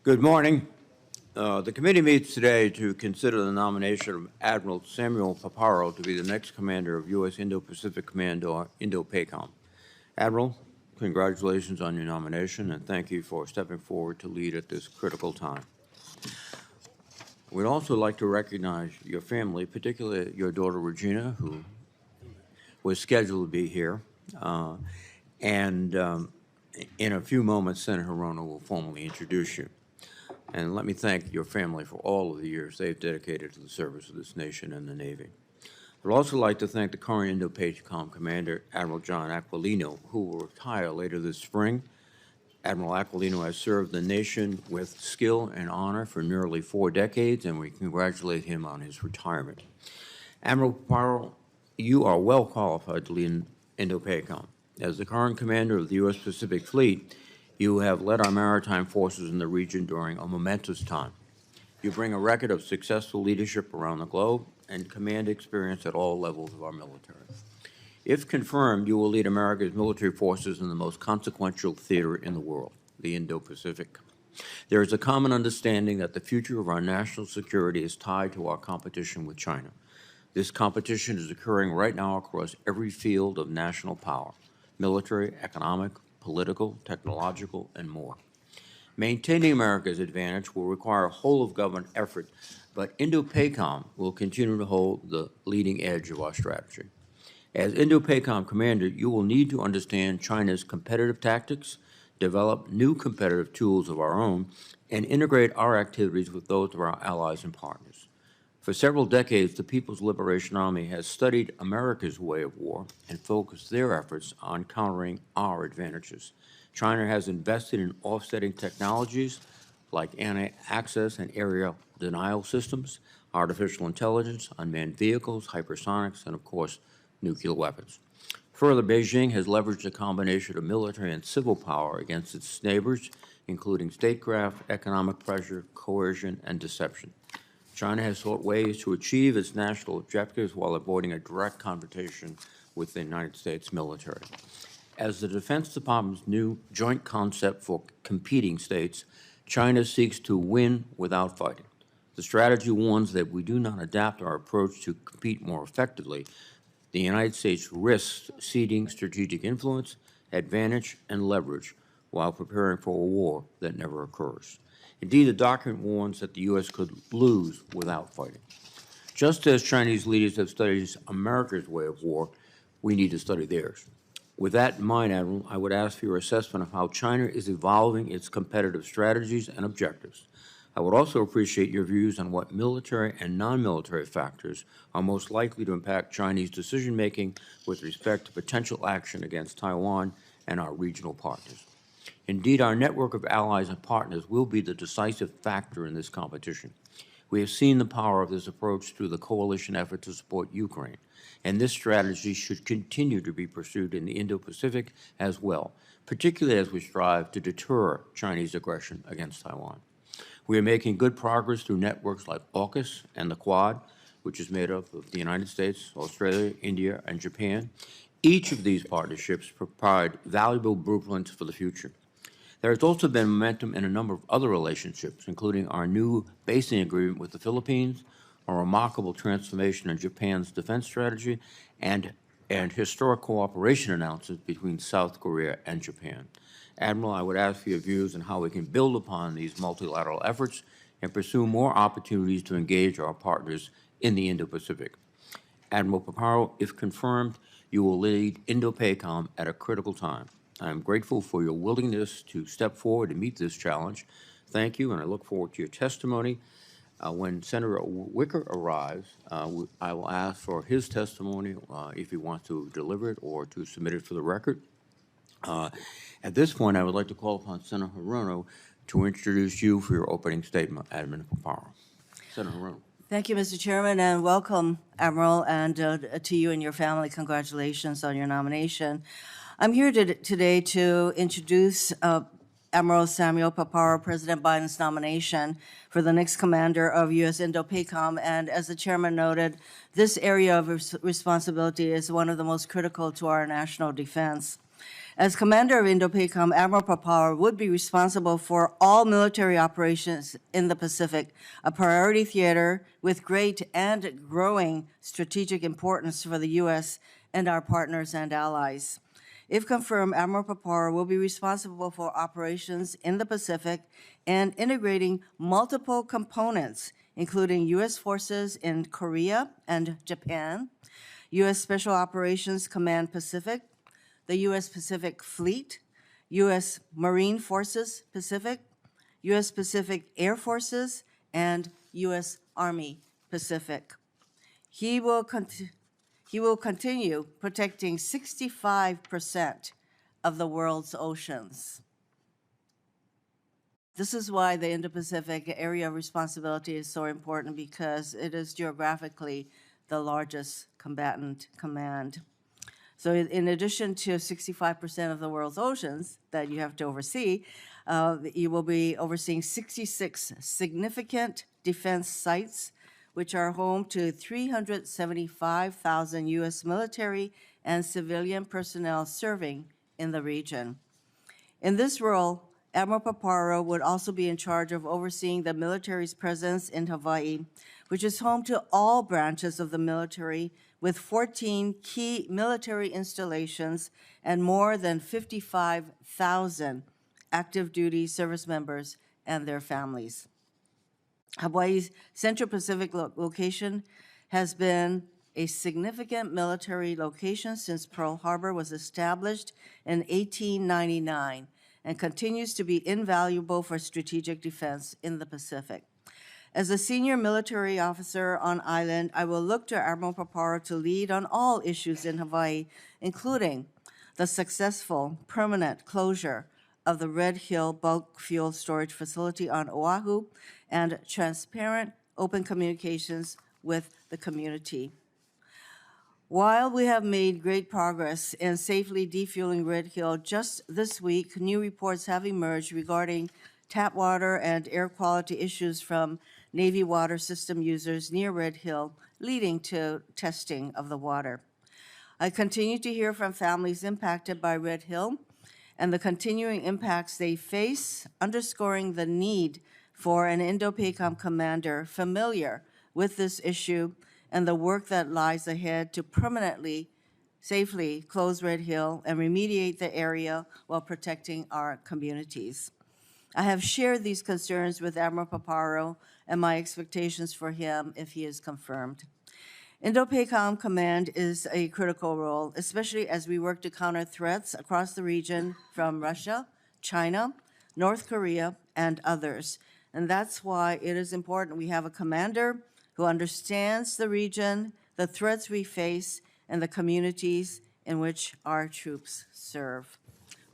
Good morning. The committee meets today to consider the nomination of Admiral Samuel Paparo to be the next commander of U.S. Indo-Pacific Command, or Indo-PACOM. Admiral, congratulations on your nomination, and thank you for stepping forward to lead at this critical time. We'd also like to recognize your family, particularly your daughter Regina, who was scheduled to be here. In a few moments, Senator Hirono will formally introduce you. And let me thank your family for all of the years they've dedicated to the service of this nation and the Navy. I'd also like to thank the current Indo-PACOM Commander, Admiral John Aquilino, who will retire later this spring. Admiral Aquilino has served the nation with skill and honor for nearly 4 decades, and we congratulate him on his retirement. Admiral Paparo, you are well qualified to lead Indo-PACOM. As the current commander of the U.S. Pacific Fleet, you have led our maritime forces in the region during a momentous time. You bring a record of successful leadership around the globe and command experience at all levels of our military. If confirmed, you will lead America's military forces in the most consequential theater in the world, the Indo-Pacific. There is a common understanding that the future of our national security is tied to our competition with China. This competition is occurring right now across every field of national power: military, economic, political, technological, and more. Maintaining America's advantage will require a whole-of-government effort, but Indo-PACOM will continue to hold the leading edge of our strategy. As Indo-PACOM commander, you will need to understand China's competitive tactics, develop new competitive tools of our own, and integrate our activities with those of our allies and partners. For several decades, the People's Liberation Army has studied America's way of war and focused their efforts on countering our advantages. China has invested in offsetting technologies like anti-access and area denial systems, artificial intelligence, unmanned vehicles, hypersonics, and, of course, nuclear weapons. Further, Beijing has leveraged a combination of military and civil power against its neighbors, including statecraft, economic pressure, coercion, and deception. China has sought ways to achieve its national objectives while avoiding a direct confrontation with the United States military. As the Defense Department's new joint concept for competing states, China seeks to win without fighting. The strategy warns that if we do not adapt our approach to compete more effectively, the United States risks ceding strategic influence, advantage, and leverage while preparing for a war that never occurs. Indeed, the document warns that the U.S. could lose without fighting. Just as Chinese leaders have studied America's way of war, we need to study theirs. With that in mind, Admiral, I would ask for your assessment of how China is evolving its competitive strategies and objectives. I would also appreciate your views on what military and non-military factors are most likely to impact Chinese decision-making with respect to potential action against Taiwan and our regional partners. Indeed, our network of allies and partners will be the decisive factor in this competition. We have seen the power of this approach through the coalition effort to support Ukraine, and this strategy should continue to be pursued in the Indo-Pacific as well, particularly as we strive to deter Chinese aggression against Taiwan. We are making good progress through networks like AUKUS and the Quad, which is made up of the United States, Australia, India, and Japan. Each of these partnerships provide valuable blueprints for the future. There has also been momentum in a number of other relationships, including our new basing agreement with the Philippines, a remarkable transformation in Japan's defense strategy, and historic cooperation announcements between South Korea and Japan. Admiral, I would ask for your views on how we can build upon these multilateral efforts and pursue more opportunities to engage our partners in the Indo-Pacific. Admiral Paparo, if confirmed, you will lead Indo-PACOM at a critical time. I am grateful for your willingness to step forward to meet this challenge. Thank you, and I look forward to your testimony. When Senator Wicker arrives, I will ask for his testimony if he wants to deliver it or to submit it for the record. At this point, I would like to call upon Senator Hirono to introduce you for your opening statement, Admiral Paparo. Senator Hirono. Thank you, Mr. Chairman, and welcome, Admiral, and to you and your family. Congratulations on your nomination. I'm here today to introduce Admiral Samuel Paparo, President Biden's nomination for the next commander of U.S. Indo-PACOM. And as the chairman noted, this area of responsibility is one of the most critical to our national defense. As commander of Indo-PACOM, Admiral Paparo would be responsible for all military operations in the Pacific, a priority theater with great and growing strategic importance for the U.S. and our partners and allies. If confirmed, Admiral Paparo will be responsible for operations in the Pacific and integrating multiple components, including U.S. forces in Korea and Japan, U.S. Special Operations Command Pacific, the U.S. Pacific Fleet, U.S. Marine Forces Pacific, U.S. Pacific Air Forces, and U.S. Army Pacific. He will continue protecting 65% of the world's oceans. This is why the Indo-Pacific area of responsibility is so important, because it is geographically the largest combatant command. So in addition to 65% of the world's oceans that you have to oversee, you will be overseeing 66 significant defense sites, which are home to 375,000 U.S. military and civilian personnel serving in the region. In this role, Admiral Paparo would also be in charge of overseeing the military's presence in Hawaii, which is home to all branches of the military, with 14 key military installations and more than 55,000 active duty service members and their families. Hawaii's Central Pacific location has been a significant military location since Pearl Harbor was established in 1899 and continues to be invaluable for strategic defense in the Pacific. As a senior military officer on island, I will look to Admiral Paparo to lead on all issues in Hawaii, including the successful permanent closure of the Red Hill bulk fuel storage facility on Oahu and transparent, open communications with the community. While we have made great progress in safely defueling Red Hill, just this week, new reports have emerged regarding tap water and air quality issues from Navy water system users near Red Hill, leading to testing of the water. I continue to hear from families impacted by Red Hill and the continuing impacts they face, underscoring the need for an Indo-PACOM commander familiar with this issue and the work that lies ahead to permanently, safely close Red Hill and remediate the area while protecting our communities. I have shared these concerns with Admiral Paparo and my expectations for him if he is confirmed. Indo-PACOM Command is a critical role, especially as we work to counter threats across the region from Russia, China, North Korea, and others. And that's why it is important we have a commander who understands the region, the threats we face, and the communities in which our troops serve.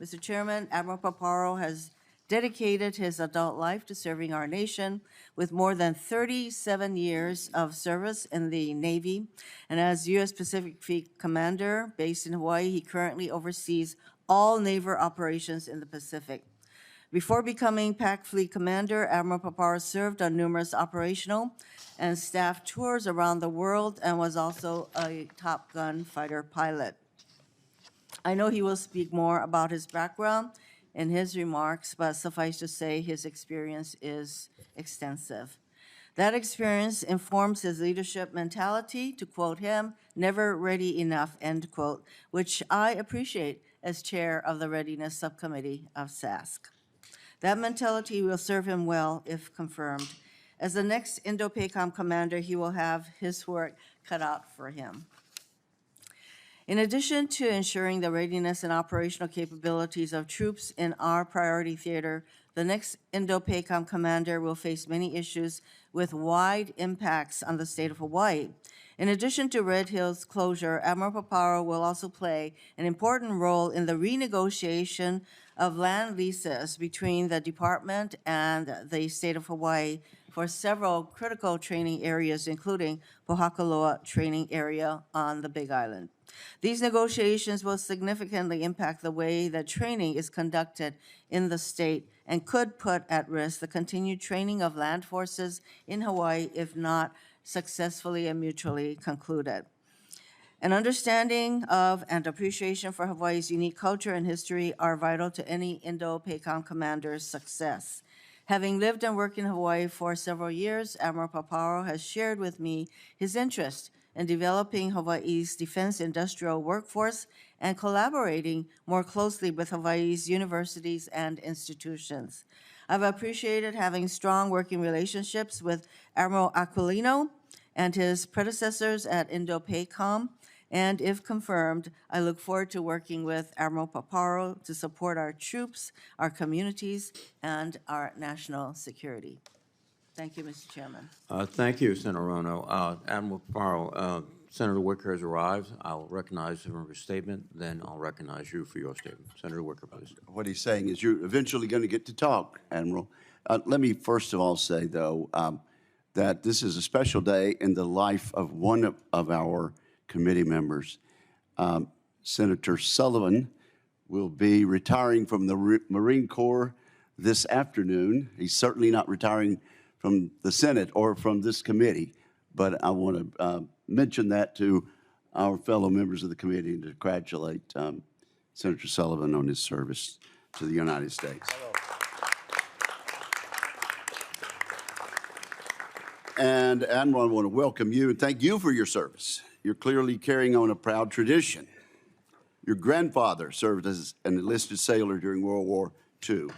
Mr. Chairman, Admiral Paparo has dedicated his adult life to serving our nation with more than 37 years of service in the Navy. And as U.S. Pacific Fleet Commander based in Hawaii, he currently oversees all naval operations in the Pacific. Before becoming PAC Fleet Commander, Admiral Paparo served on numerous operational and staff tours around the world and was also a Top Gun fighter pilot. I know he will speak more about his background in his remarks, but suffice to say his experience is extensive. That experience informs his leadership mentality, to quote him, "never ready enough," end quote, which I appreciate as chair of the Readiness Subcommittee of SASC. That mentality will serve him well if confirmed. As the next Indo-PACOM commander, he will have his work cut out for him. In addition to ensuring the readiness and operational capabilities of troops in our priority theater, the next Indo-PACOM commander will face many issues with wide impacts on the state of Hawaii. In addition to Red Hill's closure, Admiral Paparo will also play an important role in the renegotiation of land leases between the department and the state of Hawaii for several critical training areas, including Pohakaloa Training Area on the Big Island. These negotiations will significantly impact the way that training is conducted in the state and could put at risk the continued training of land forces in Hawaii if not successfully and mutually concluded. An understanding of and appreciation for Hawaii's unique culture and history are vital to any Indo-PACOM commander's success. Having lived and worked in Hawaii for several years, Admiral Paparo has shared with me his interest in developing Hawaii's defense industrial workforce and collaborating more closely with Hawaii's universities and institutions. I've appreciated having strong working relationships with Admiral Aquilino and his predecessors at Indo-PACOM, and if confirmed, I look forward to working with Admiral Paparo to support our troops, our communities, and our national security. Thank you, Mr. Chairman. Thank you, Senator Rono. Admiral Paparo, Senator Wicker has arrived. I'll recognize him for his statement, then I'll recognize you for your statement. Senator Wicker, please. What he's saying is you're eventually going to get to talk, Admiral. Let me first of all say, though, that this is a special day in the life of one of our committee members. Senator Sullivan will be retiring from the Marine Corps this afternoon. He's certainly not retiring from the Senate or from this committee, but I want to mention that to our fellow members of the committee and to congratulate Senator Sullivan on his service to the United States. And Admiral, I want to welcome you and thank you for your service. You're clearly carrying on a proud tradition. Your grandfather served as an enlisted sailor during World War II.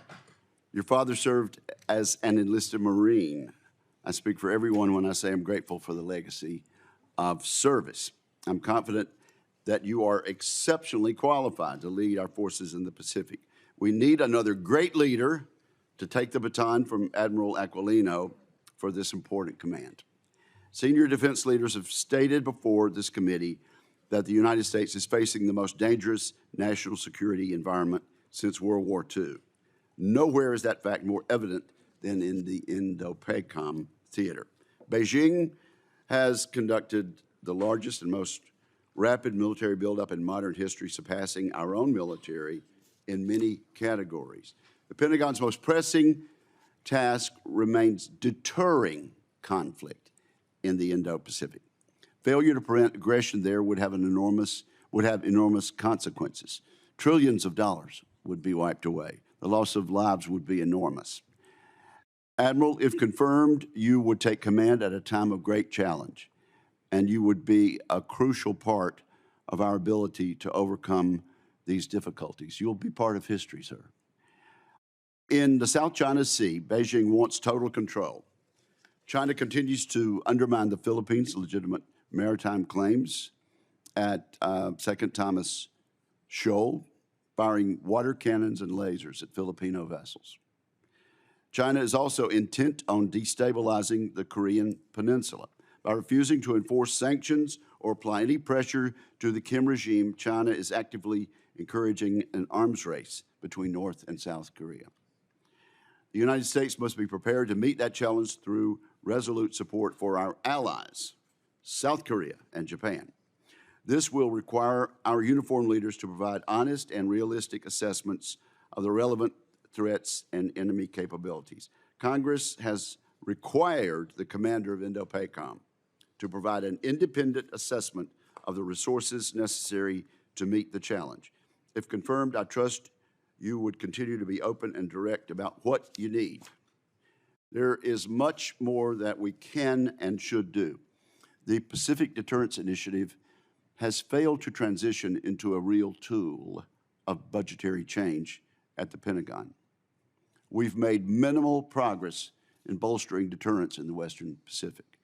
Your father served as an enlisted Marine. I speak for everyone when I say I'm grateful for the legacy of service. I'm confident that you are exceptionally qualified to lead our forces in the Pacific. We need another great leader to take the baton from Admiral Aquilino for this important command. Senior defense leaders have stated before this committee that the United States is facing the most dangerous national security environment since World War II. Nowhere is that fact more evident than in the Indo-PACOM theater. Beijing has conducted the largest and most rapid military buildup in modern history, surpassing our own military in many categories. The Pentagon's most pressing task remains deterring conflict in the Indo-Pacific. Failure to prevent aggression there would have enormous consequences. Trillions of dollars would be wiped away. The loss of lives would be enormous. Admiral, if confirmed, you would take command at a time of great challenge, and you would be a crucial part of our ability to overcome these difficulties. You'll be part of history, sir. In the South China Sea, Beijing wants total control. China continues to undermine the Philippines' legitimate maritime claims at Second Thomas Shoal, firing water cannons and lasers at Filipino vessels. China is also intent on destabilizing the Korean Peninsula. By refusing to enforce sanctions or apply any pressure to the Kim regime, China is actively encouraging an arms race between North and South Korea. The United States must be prepared to meet that challenge through resolute support for our allies, South Korea and Japan. This will require our uniformed leaders to provide honest and realistic assessments of the relevant threats and enemy capabilities. Congress has required the commander of Indo-PACOM to provide an independent assessment of the resources necessary to meet the challenge. If confirmed, I trust you would continue to be open and direct about what you need. There is much more that we can and should do. The Pacific Deterrence Initiative has failed to transition into a real tool of budgetary change at the Pentagon. We've made minimal progress in bolstering deterrence in the Western Pacific.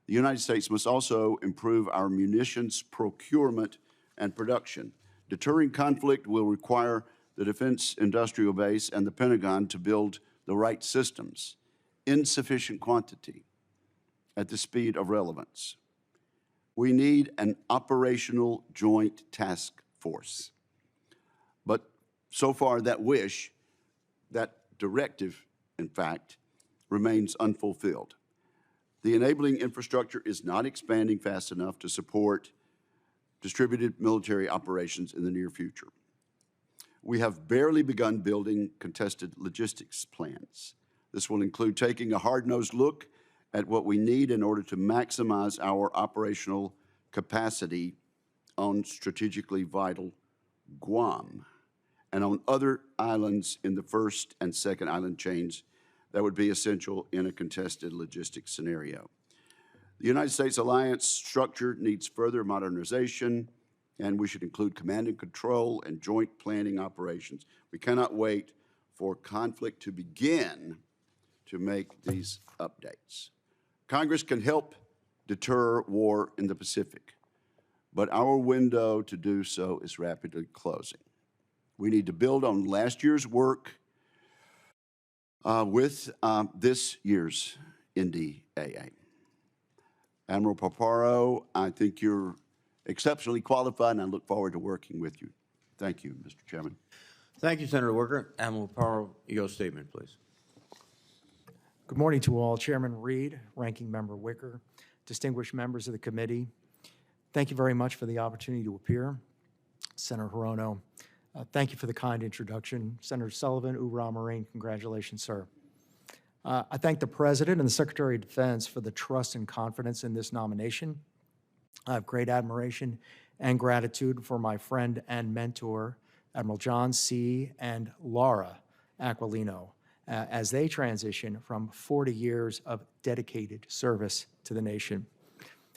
The United States must also improve our munitions procurement and production. Deterring conflict will require the Defense Industrial Base and the Pentagon to build the right systems in sufficient quantity at the speed of relevance. We need an operational joint task force. But so far, that directive, in fact, remains unfulfilled. The enabling infrastructure is not expanding fast enough to support distributed military operations in the near future. We have barely begun building contested logistics plans. This will include taking a hard-nosed look at what we need in order to maximize our operational capacity on strategically vital Guam and on other islands in the first and second island chains that would be essential in a contested logistics scenario. The United States alliance structure needs further modernization, and we should include command and control and joint planning operations. We cannot wait for conflict to begin to make these updates. Congress can help deter war in the Pacific, but our window to do so is rapidly closing. We need to build on last year's work with this year's NDAA. Admiral Paparo, I think you're exceptionally qualified, and I look forward to working with you. Thank you, Mr. Chairman. Thank you, Senator Wicker. Admiral Paparo, your statement, please. Good morning to all. Chairman Reed, Ranking Member Wicker, distinguished members of the committee, thank you very much for the opportunity to appear. Senator Hirono, thank you for the kind introduction. Senator Sullivan, Ura Marine, congratulations, sir. I thank the President and the Secretary of Defense for the trust and confidence in this nomination. I have great admiration and gratitude for my friend and mentor, Admiral John C. and Laura Aquilino, as they transition from 40 years of dedicated service to the nation.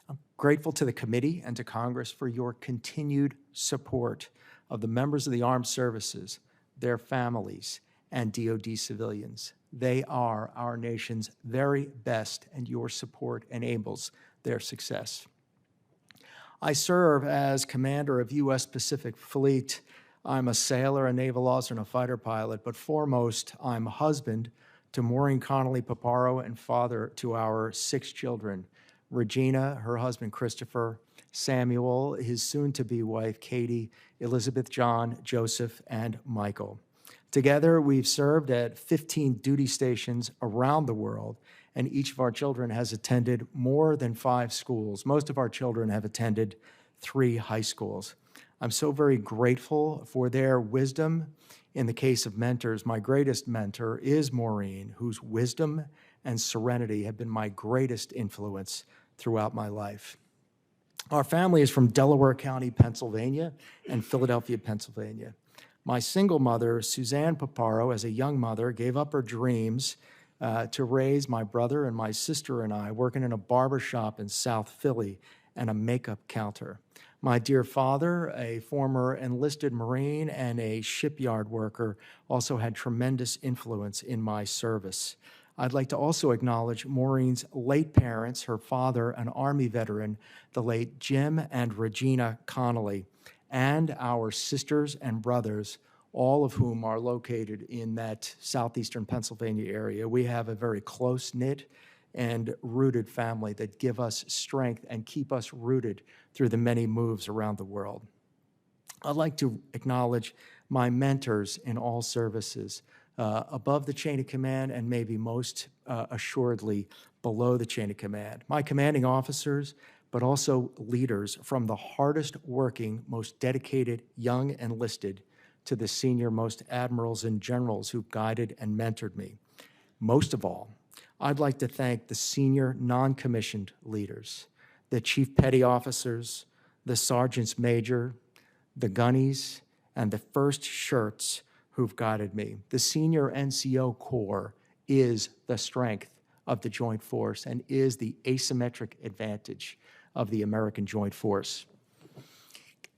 I'm grateful to the committee and to Congress for your continued support of the members of the armed services, their families, and DoD civilians. They are our nation's very best, and your support enables their success. I serve as commander of U.S. Pacific Fleet. I'm a sailor, a naval officer, and a fighter pilot, but foremost, I'm a husband to Maureen Connolly Paparo and father to our 6 children, Regina, her husband Christopher, Samuel, his soon-to-be wife Katie, Elizabeth, John, Joseph, and Michael. Together, we've served at 15 duty stations around the world, and each of our children has attended more than 5 schools. Most of our children have attended 3 high schools. I'm so very grateful for their wisdom. In the case of mentors, my greatest mentor is Maureen, whose wisdom and serenity have been my greatest influence throughout my life. Our family is from Delaware County, Pennsylvania, and Philadelphia, Pennsylvania. My single mother, Suzanne Paparo, as a young mother, gave up her dreams to raise my brother and my sister and I working in a barber shop in South Philly and a makeup counter. My dear father, a former enlisted Marine and a shipyard worker, also had tremendous influence in my service. I'd like to also acknowledge Maureen's late parents, her father, an Army veteran, the late Jim and Regina Connolly, and our sisters and brothers, all of whom are located in that southeastern Pennsylvania area. We have a very close-knit and rooted family that give us strength and keep us rooted through the many moves around the world. I'd like to acknowledge my mentors in all services, above the chain of command and maybe most assuredly below the chain of command. My commanding officers, but also leaders from the hardest working, most dedicated young enlisted to the senior most admirals and generals who guided and mentored me. Most of all, I'd like to thank the senior non-commissioned leaders, the chief petty officers, the sergeants major, the gunnies, and the first shirts who've guided me. The senior NCO Corps is the strength of the Joint Force and is the asymmetric advantage of the American Joint Force.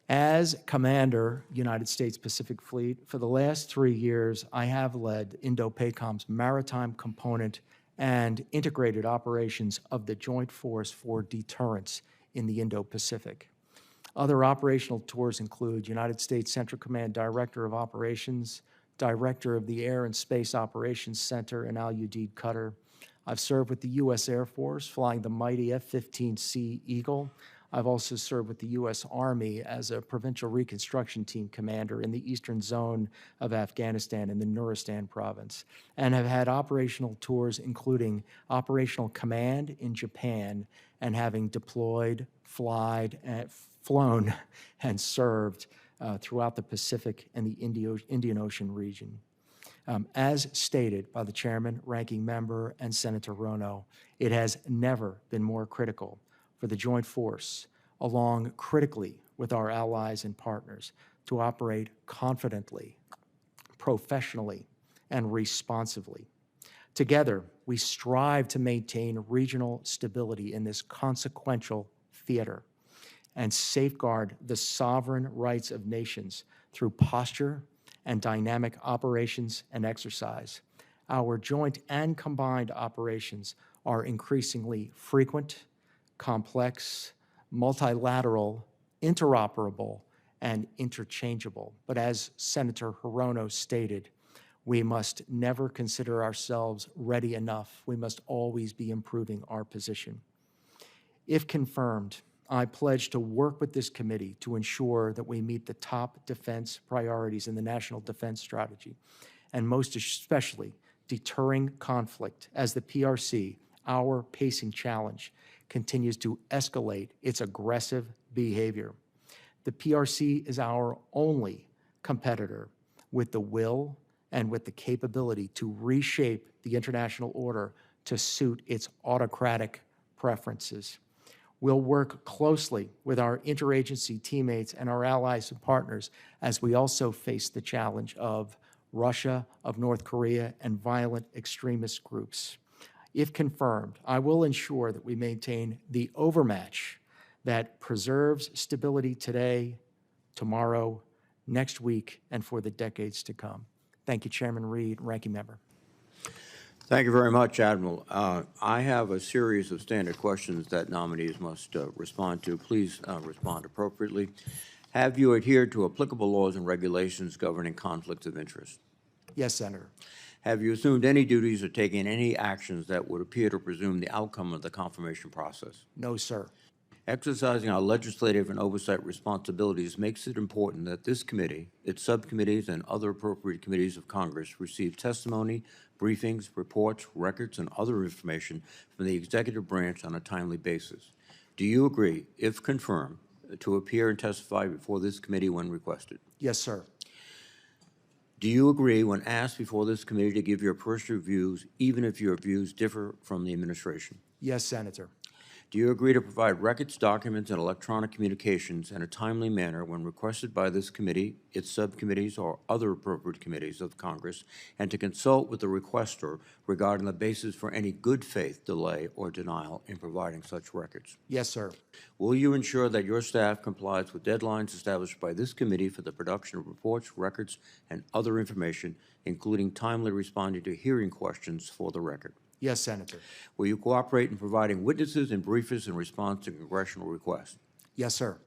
As Commander, United States Pacific Fleet, for the last 3 years, I have led Indo-PACOM's maritime component and integrated operations of the Joint Force for Deterrence in the Indo-Pacific. Other operational tours include United States Central Command Director of Operations, Director of the Air and Space Operations Center in Al Udeid, Qatar. I've served with the U.S. Air Force, flying the mighty F-15C Eagle. I've also served with the U.S. Army as a Provincial Reconstruction Team commander in the eastern zone of Afghanistan in the Nuristan province, and have had operational tours including operational command in Japan and having deployed, flown, and served throughout the Pacific and the Indian Ocean region. As stated by the Chairman, Ranking Member, and Senator Rono, it has never been more critical for the Joint Force, along critically with our allies and partners to operate confidently, professionally, and responsively. Together, we strive to maintain regional stability in this consequential theater and safeguard the sovereign rights of nations through posture and dynamic operations and exercise. Our joint and combined operations are increasingly frequent, complex, multilateral, interoperable, and interchangeable. But as Senator Hirono stated, we must never consider ourselves ready enough. We must always be improving our position. If confirmed, I pledge to work with this committee to ensure that we meet the top defense priorities in the National Defense Strategy, and most especially deterring conflict as the PRC, our pacing challenge, continues to escalate its aggressive behavior. The PRC is our only competitor with the will and with the capability to reshape the international order to suit its autocratic preferences. We'll work closely with our interagency teammates and our allies and partners as we also face the challenge of Russia, of North Korea, and violent extremist groups. If confirmed, I will ensure that we maintain the overmatch that preserves stability today, tomorrow, next week, and for the decades to come. Thank you, Chairman Reed, Ranking Member. Thank you very much, Admiral. I have a series of standard questions that nominees must respond to. Please respond appropriately. Have you adhered to applicable laws and regulations governing conflicts of interest? Yes, Senator. Have you assumed any duties or taken any actions that would appear to presume the outcome of the confirmation process? No, sir. Exercising our legislative and oversight responsibilities makes it important that this committee, its subcommittees, and other appropriate committees of Congress receive testimony, briefings, reports, records, and other information from the executive branch on a timely basis. Do you agree, if confirmed, to appear and testify before this committee when requested? Yes, sir. Do you agree, when asked before this committee, to give your personal views, even if your views differ from the administration? Yes, Senator. Do you agree to provide records, documents, and electronic communications in a timely manner when requested by this committee, its subcommittees, or other appropriate committees of Congress, and to consult with the requester regarding the basis for any good faith delay or denial in providing such records? Yes, sir. Will you ensure that your staff complies with deadlines established by this committee for the production of reports, records, and other information, including timely responding to hearing questions for the record? Yes, Senator. Will you cooperate in providing witnesses and briefers in response to congressional requests? Yes, sir.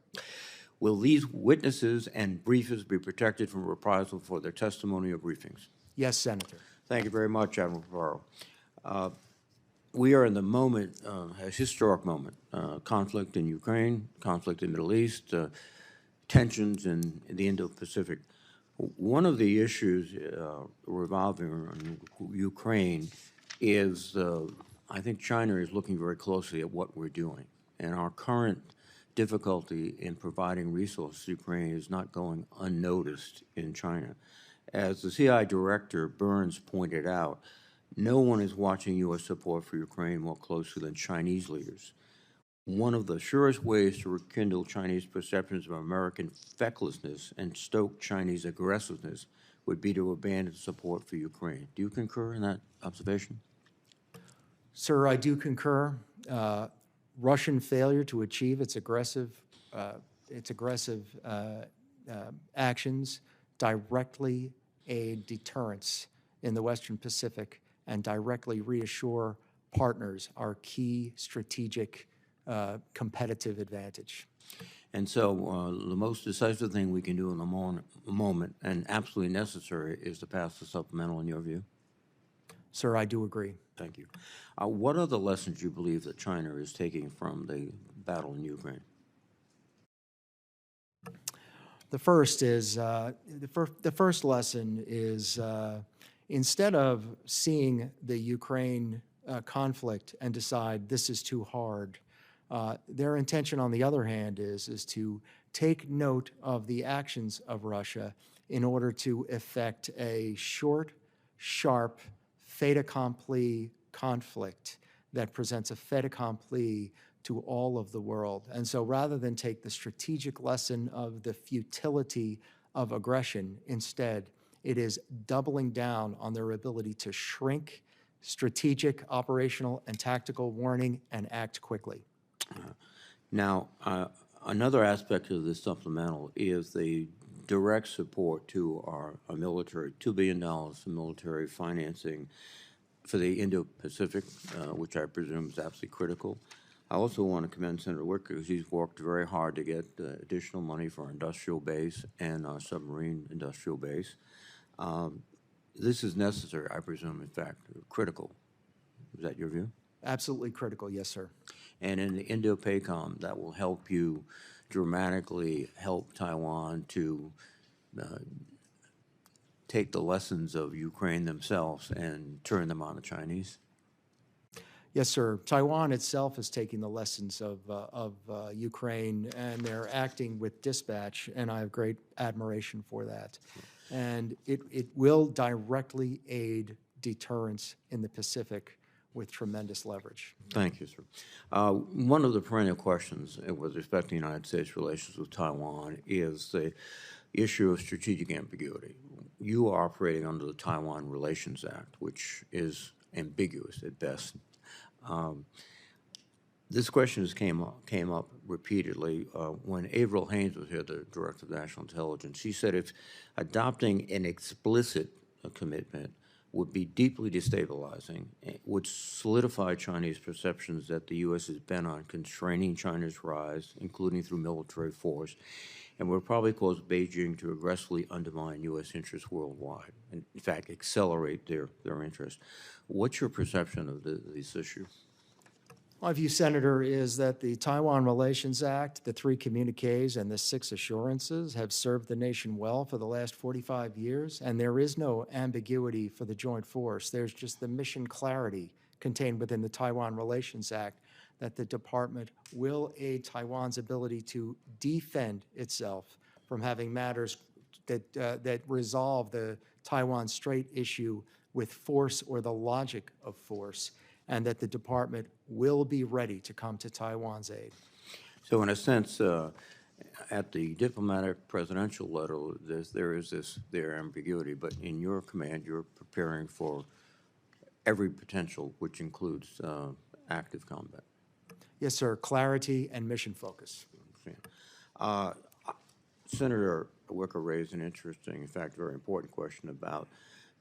Will these witnesses and briefers be protected from reprisal for their testimony or briefings? Yes, Senator. Thank you very much, Admiral Paparo. We are in the moment, a historic moment, conflict in Ukraine, conflict in the Middle East, tensions in the Indo-Pacific. One of the issues revolving around Ukraine is, I think China is looking very closely at what we're doing. And our current difficulty in providing resources to Ukraine is not going unnoticed in China. As the CI Director Burns pointed out, no one is watching U.S. support for Ukraine more closely than Chinese leaders. One of the surest ways to rekindle Chinese perceptions of American fecklessness and stoke Chinese aggressiveness would be to abandon support for Ukraine. Do you concur in that observation? Sir, I do concur. Russian failure to achieve its aggressive actions directly aid deterrence in the Western Pacific and directly reassure partners our key strategic competitive advantage. And so the most decisive thing we can do in the moment and absolutely necessary is to pass the supplemental, in your view? Sir, I do agree. Thank you. What are the lessons you believe that China is taking from the battle in Ukraine? The first is the first lesson is instead of seeing the Ukraine conflict and decide this is too hard, their intention, on the other hand, is to take note of the actions of Russia in order to effect a short, sharp, fait accompli conflict that presents a fait accompli to all of the world. And so rather than take the strategic lesson of the futility of aggression, instead, it is doubling down on their ability to shrink strategic, operational, and tactical warning and act quickly. Now, another aspect of this supplemental is the direct support to our military, $2 billion in military financing for the Indo-Pacific, which I presume is absolutely critical. I also want to commend Senator Wicker because he's worked very hard to get additional money for our industrial base and our submarine industrial base. This is necessary, I presume, in fact, critical. Is that your view? Absolutely critical, yes, sir. And in the Indo-PACOM, that will help you dramatically help Taiwan to take the lessons of Ukraine themselves and turn them on the Chinese? Yes, sir. Taiwan itself is taking the lessons of Ukraine, and they're acting with dispatch, and I have great admiration for that. And it will directly aid deterrence in the Pacific with tremendous leverage. Thank you, sir. One of the perennial questions with respect to the United States relations with Taiwan is the issue of strategic ambiguity. You are operating under the Taiwan Relations Act, which is ambiguous at best. This question came up repeatedly when Avril Haines was here, the Director of National Intelligence. She said if adopting an explicit commitment would be deeply destabilizing, it would solidify Chinese perceptions that the U.S. is bent on constraining China's rise, including through military force, and would probably cause Beijing to aggressively undermine U.S. interests worldwide, and in fact accelerate their interest. What's your perception of this issue? My view, Senator, is that the Taiwan Relations Act, the 3 communiques, and the 6 assurances have served the nation well for the last 45 years, and there is no ambiguity for the joint force. There's just the mission clarity contained within the Taiwan Relations Act that the department will aid Taiwan's ability to defend itself from having matters that resolve the Taiwan Strait issue with force or the logic of force, and that the department will be ready to come to Taiwan's aid. So in a sense, at the diplomatic presidential level, there is this ambiguity, but in your command, you're preparing for every potential, which includes active combat. Yes, sir. Clarity and mission focus. Senator Wicker raised an interesting, in fact, very important question about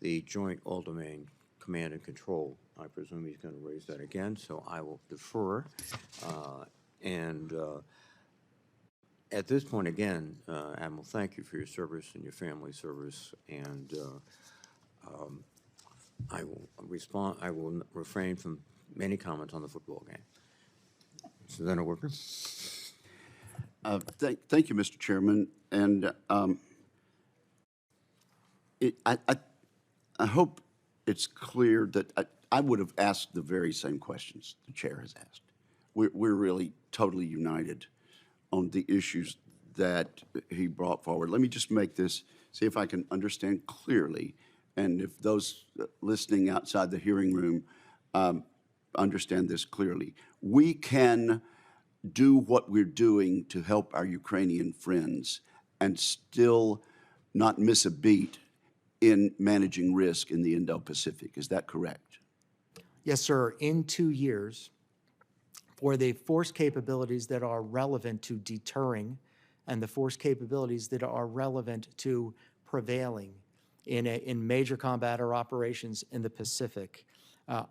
the joint all-domain command and control. I presume he's going to raise that again, so I will defer. At this point, again, Admiral, thank you for your service and your family's service, and I will refrain from many comments on the football game. Senator Wicker. Thank you, Mr. Chairman. And I hope it's clear that I would have asked the very same questions the chair has asked. We're really totally united on the issues that he brought forward. Let me just make this, see if I can understand clearly, and if those listening outside the hearing room understand this clearly. We can do what we're doing to help our Ukrainian friends and still not miss a beat in managing risk in the Indo-Pacific. Is that correct? Yes, sir. In 2 years, for the force capabilities that are relevant to deterring and the force capabilities that are relevant to prevailing in major combat or operations in the Pacific,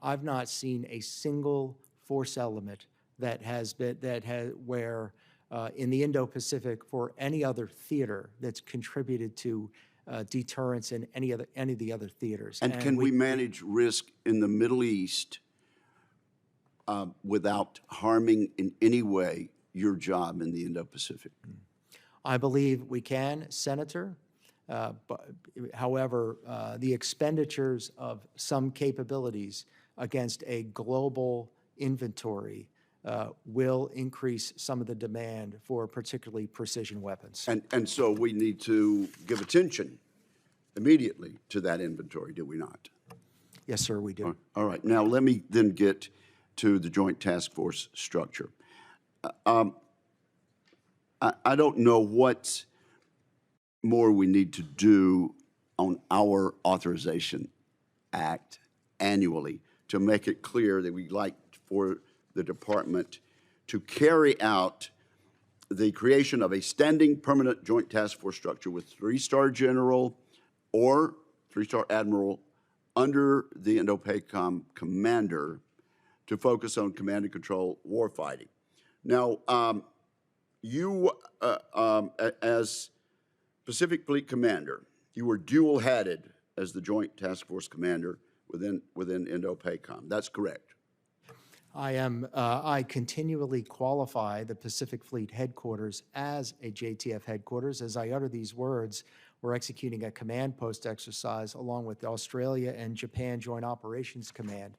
I've not seen a single force element that has been where in the Indo-Pacific for any other theater that's contributed to deterrence in any of the other theaters. And can we manage risk in the Middle East without harming in any way your job in the Indo-Pacific? I believe we can, Senator. However, the expenditures of some capabilities against a global inventory will increase some of the demand for particularly precision weapons. And so we need to give attention immediately to that inventory, do we not? Yes, sir, we do. All right. Now, let me then get to the Joint Task Force structure. I don't know what more we need to do on our authorization act annually to make it clear that we'd like for the department to carry out the creation of a standing permanent joint task force structure with three-star general or three-star admiral under the Indo-PACOM commander to focus on command and control warfighting. Now, you, as Pacific Fleet Commander, you were dual-hatted as the Joint Task Force Commander within Indo-PACOM. That's correct. I continually qualify the Pacific Fleet Headquarters as a JTF headquarters. As I utter these words, we're executing a command post exercise along with the Australia and Japan Joint Operations Command.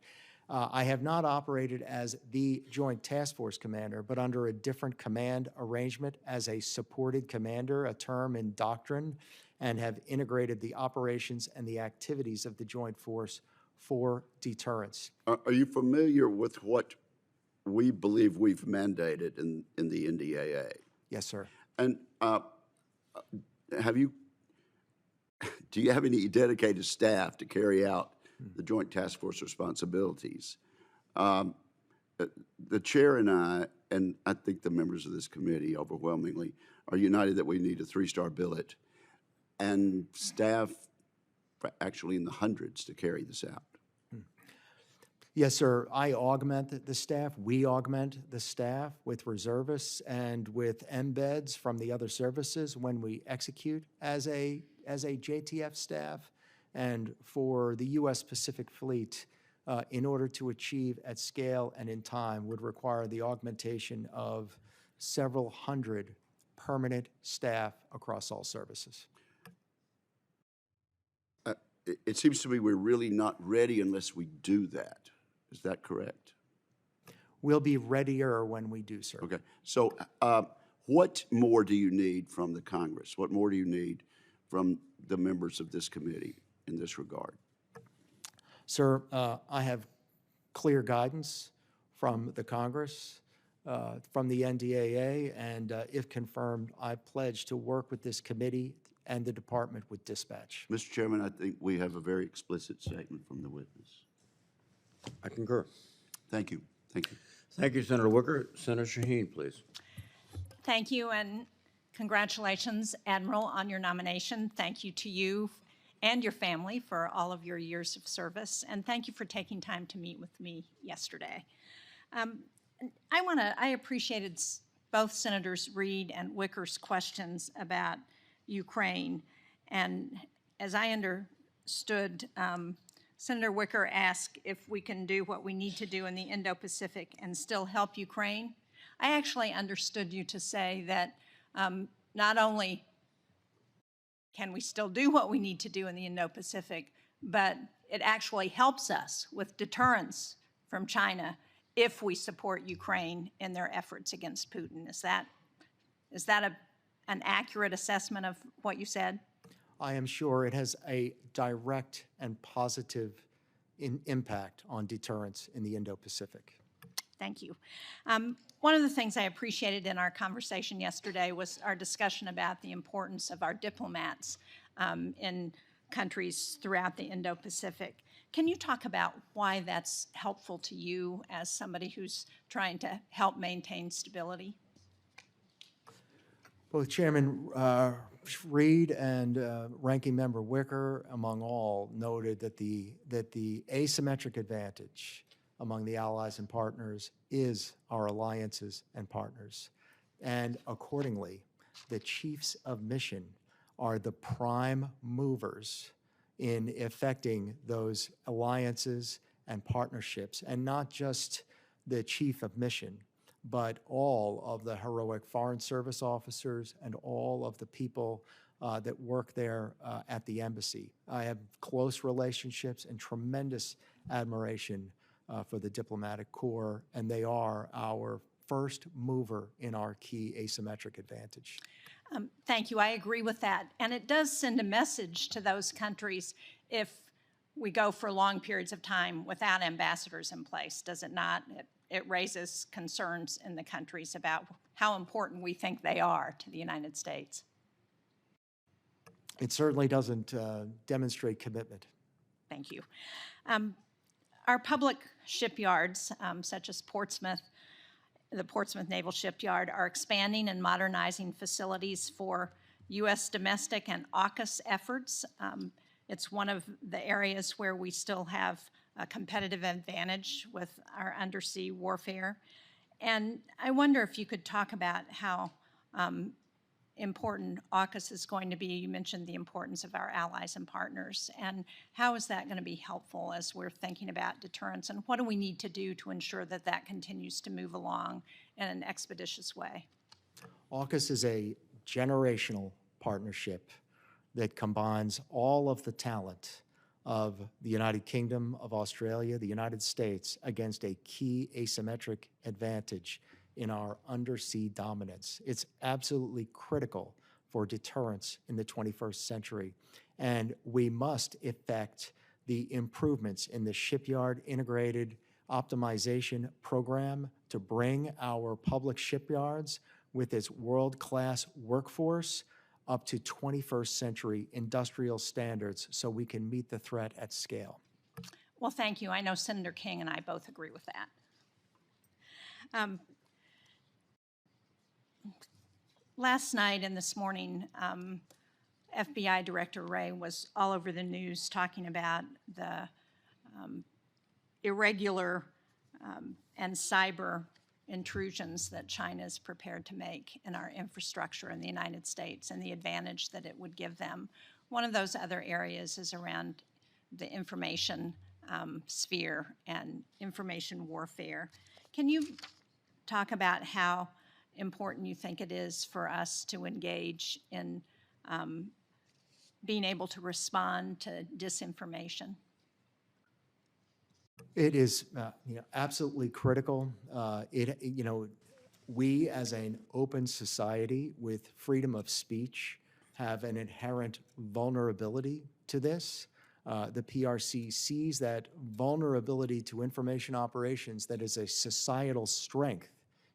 I have not operated as the Joint Task Force Commander, but under a different command arrangement as a supported commander, a term in doctrine, and have integrated the operations and the activities of the Joint Force for deterrence. Are you familiar with what we believe we've mandated in the NDAA? Yes, sir. And do you have any dedicated staff to carry out the Joint Task Force responsibilities? The chair and I think the members of this committee overwhelmingly are united that we need a three-star billet and staff actually in the hundreds to carry this out. Yes, sir. I augment the staff. We augment the staff with reservists and with embeds from the other services when we execute as a JTF staff. And for the U.S. Pacific Fleet, in order to achieve at scale and in time, would require the augmentation of several hundred permanent staff across all services. It seems to me we're really not ready unless we do that. Is that correct? We'll be readier when we do, sir. Okay. So what more do you need from the Congress? What more do you need from the members of this committee in this regard? Sir, I have clear guidance from the Congress, from the NDAA, and if confirmed, I pledge to work with this committee and the department with dispatch. Mr. Chairman, I think we have a very explicit statement from the witness. I concur. Thank you. Thank you. Thank you, Senator Wicker. Senator Shaheen, please. Thank you, and congratulations, Admiral, on your nomination. Thank you to you and your family for all of your years of service, and thank you for taking time to meet with me yesterday. I appreciated both Senators Reid and Wicker's questions about Ukraine, and as I understood, Senator Wicker asked if we can do what we need to do in the Indo-Pacific and still help Ukraine. I actually understood you to say that not only can we still do what we need to do in the Indo-Pacific, but it actually helps us with deterrence from China if we support Ukraine in their efforts against Putin. Is that an accurate assessment of what you said? I am sure it has a direct and positive impact on deterrence in the Indo-Pacific. Thank you. One of the things I appreciated in our conversation yesterday was our discussion about the importance of our diplomats in countries throughout the Indo-Pacific. Can you talk about why that's helpful to you as somebody who's trying to help maintain stability? Both Chairman Reid and Ranking Member Wicker, among all, noted that the asymmetric advantage among the allies and partners is our alliances and partners. And accordingly, the chiefs of mission are the prime movers in effecting those alliances and partnerships, and not just the chief of mission, but all of the heroic Foreign Service officers and all of the people that work there at the embassy. I have close relationships and tremendous admiration for the diplomatic corps, and they are our first mover in our key asymmetric advantage. Thank you. I agree with that. And it does send a message to those countries if we go for long periods of time without ambassadors in place, does it not? It it raises concerns in the countries about how important we think they are to the United States. It certainly doesn't demonstrate commitment. Thank you. Our public shipyards, such as Portsmouth, the Portsmouth Naval Shipyard, are expanding and modernizing facilities for U.S. domestic and AUKUS efforts. It's one of the areas where we still have a competitive advantage with our undersea warfare. And I wonder if you could talk about how important AUKUS is going to be. You mentioned the importance of our allies and partners, and how is that going to be helpful as we're thinking about deterrence, and what do we need to do to ensure that that continues to move along in an expeditious way? AUKUS is a generational partnership that combines all of the talent of the United Kingdom, of Australia, the United States, against a key asymmetric advantage in our undersea dominance. It's absolutely critical for deterrence in the 21st century. And we must effect the improvements in the shipyard integrated optimization program to bring our public shipyards with its world-class workforce up to 21st century industrial standards so we can meet the threat at scale. Well, thank you. I know Senator King and I both agree with that. Last night and this morning, FBI Director Wray was all over the news talking about the irregular and cyber intrusions that China is prepared to make in our infrastructure in the United States and the advantage that it would give them. One of those other areas is around the information sphere and information warfare. Can you talk about how important you think it is for us to engage in being able to respond to disinformation? It is absolutely critical. We as an open society with freedom of speech have an inherent vulnerability to this. The PRC sees that vulnerability to information operations that is a societal strength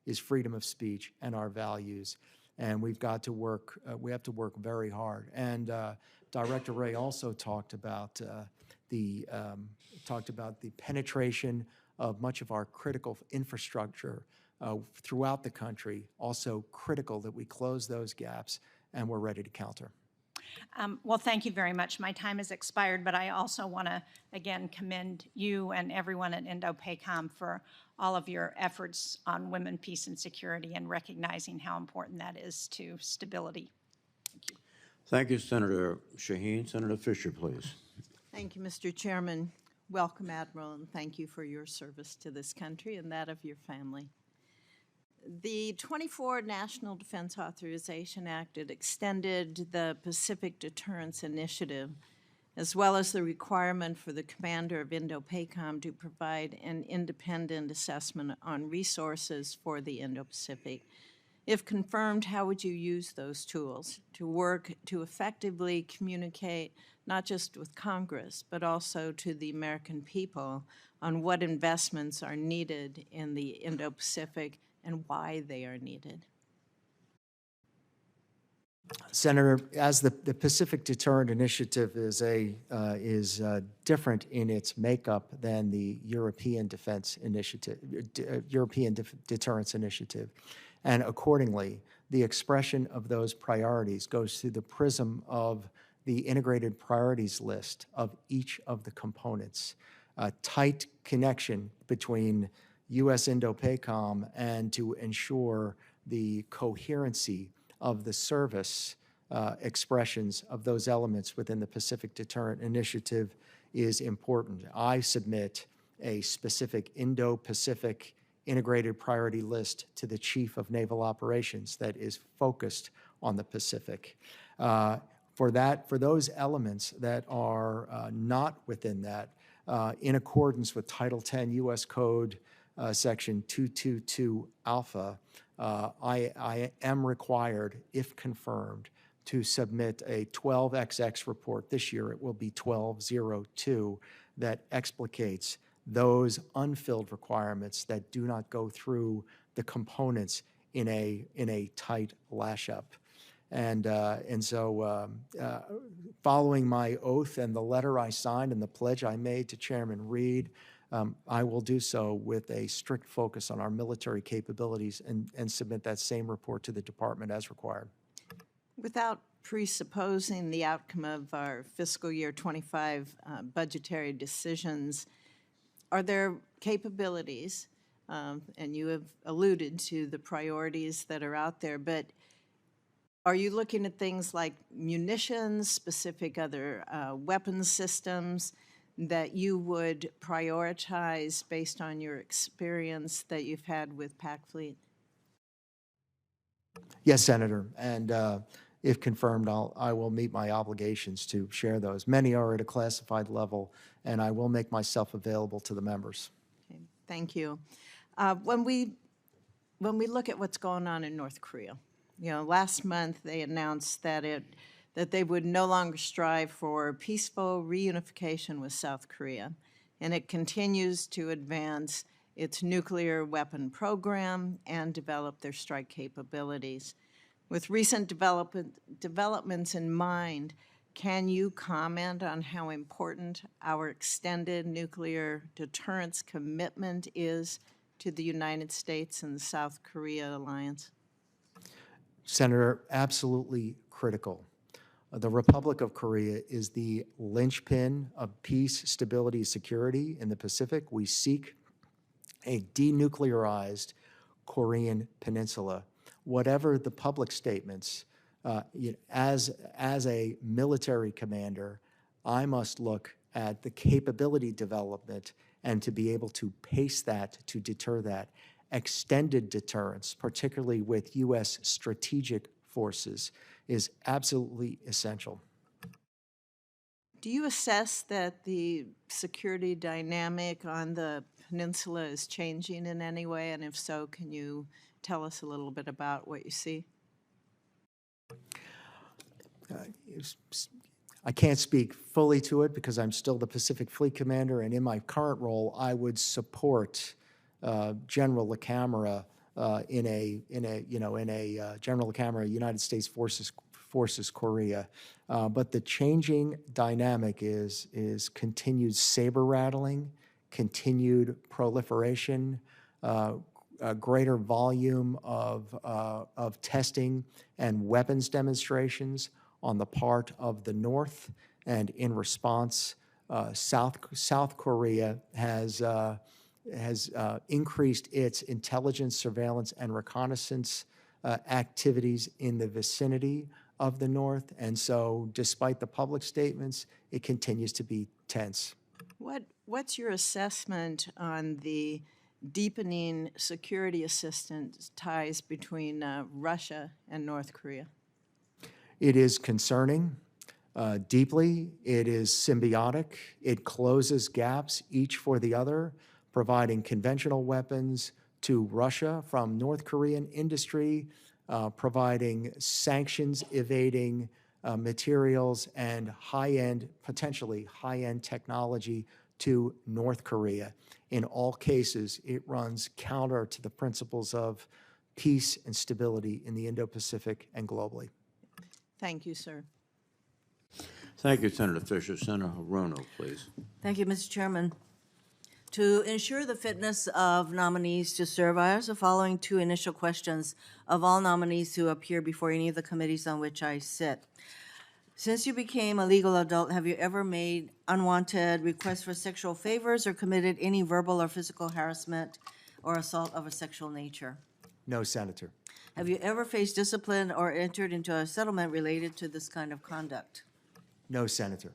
is freedom of speech and our values. And we've got to work, we have to work very hard. And Director Wray also talked about the penetration of much of our critical infrastructure throughout the country. Also critical that we close those gaps, and we're ready to counter. Well, thank you very much. My time has expired, but I also want to, again, commend you and everyone at Indo-PACOM for all of your efforts on women, peace, and security, and recognizing how important that is to stability. Thank you. Thank you, Senator Shaheen. Senator Fisher, please. Thank you, Mr. Chairman. Welcome, Admiral, and thank you for your service to this country and that of your family. The 24 National Defense Authorization Act extended the Pacific Deterrence Initiative, as well as the requirement for the commander of Indo-PACOM to provide an independent assessment on resources for the Indo-Pacific. If confirmed, how would you use those tools to work to effectively communicate not just with Congress, but also to the American people on what investments are needed in the Indo-Pacific and why they are needed? Senator, as the Pacific Deterrent Initiative is different in its makeup than the European Defense Initiative, Deterrence Initiative, and accordingly, the expression of those priorities goes through the prism of the integrated priorities list of each of the components. A tight connection between U.S. Indo-PACOM and to ensure the coherency of the service expressions of those elements within the Pacific Deterrent Initiative is important. I submit a specific Indo-Pacific integrated priority list to the Chief of Naval Operations that is focused on the Pacific. For those elements that are not within that, in accordance with Title 10 U.S. Code Section 222 Alpha, I am required, if confirmed, to submit a 12XX report. This year it will be 1202 that explicates those unfilled requirements that do not go through the components in a tight lash-up. And so following my oath and the letter I signed and the pledge I made to Chairman Reed, I will do so with a strict focus on our military capabilities and submit that same report to the department as required. Without presupposing the outcome of our fiscal year 25 budgetary decisions, are there capabilities, and you have alluded to the priorities that are out there, but are you looking at things like munitions, specific other weapons systems that you would prioritize based on your experience that you've had with PAC Fleet? Yes, Senator, and if confirmed, I will meet my obligations to share those. Many are at a classified level, and I will make myself available to the members. Okay, thank you. When we look at what's going on in North Korea, you know, last month they announced that they would no longer strive for peaceful reunification with South Korea, and it continues to advance its nuclear weapon program and develop their strike capabilities. With recent developments in mind, can you comment on how important our extended nuclear deterrence commitment is to the United States and the South Korea alliance? Senator, absolutely critical. The Republic of Korea is the linchpin of peace, stability, security in the Pacific. We seek a denuclearized Korean peninsula. Whatever the public statements, as a military commander, I must look at the capability development and to be able to pace that, to deter that. Extended deterrence, particularly with U.S. strategic forces, is absolutely essential. Do you assess that the security dynamic on the peninsula is changing in any way? And if so, can you tell us a little bit about what you see? I can't speak fully to it because I'm still the Pacific Fleet Commander, and in my current role, I would support General LaCamera in a General LaCamera United States Forces Korea. But the changing dynamic is continued saber rattling, continued proliferation, a greater volume of testing and weapons demonstrations on the part of the North, and in response, South Korea has increased its intelligence, surveillance, and reconnaissance activities in the vicinity of the North. And so, despite the public statements, it continues to be tense. What's your assessment on the deepening security assistance ties between Russia and North Korea? It is concerning deeply. It is symbiotic. It closes gaps, each for the other, providing conventional weapons to Russia from North Korean industry, providing sanctions-evading materials and potentially high-end technology to North Korea. In all cases, it runs counter to the principles of peace and stability in the Indo-Pacific and globally. Thank you, sir. Thank you, Senator Fisher. Senator Hirono, please. Thank you, Mr. Chairman. To ensure the fitness of nominees to serve, I ask the following two initial questions of all nominees who appear before any of the committees on which I sit. Since you became a legal adult, have you ever made unwanted requests for sexual favors or committed any verbal or physical harassment or assault of a sexual nature? No, Senator. Have you ever faced discipline or entered into a settlement related to this kind of conduct? No, Senator.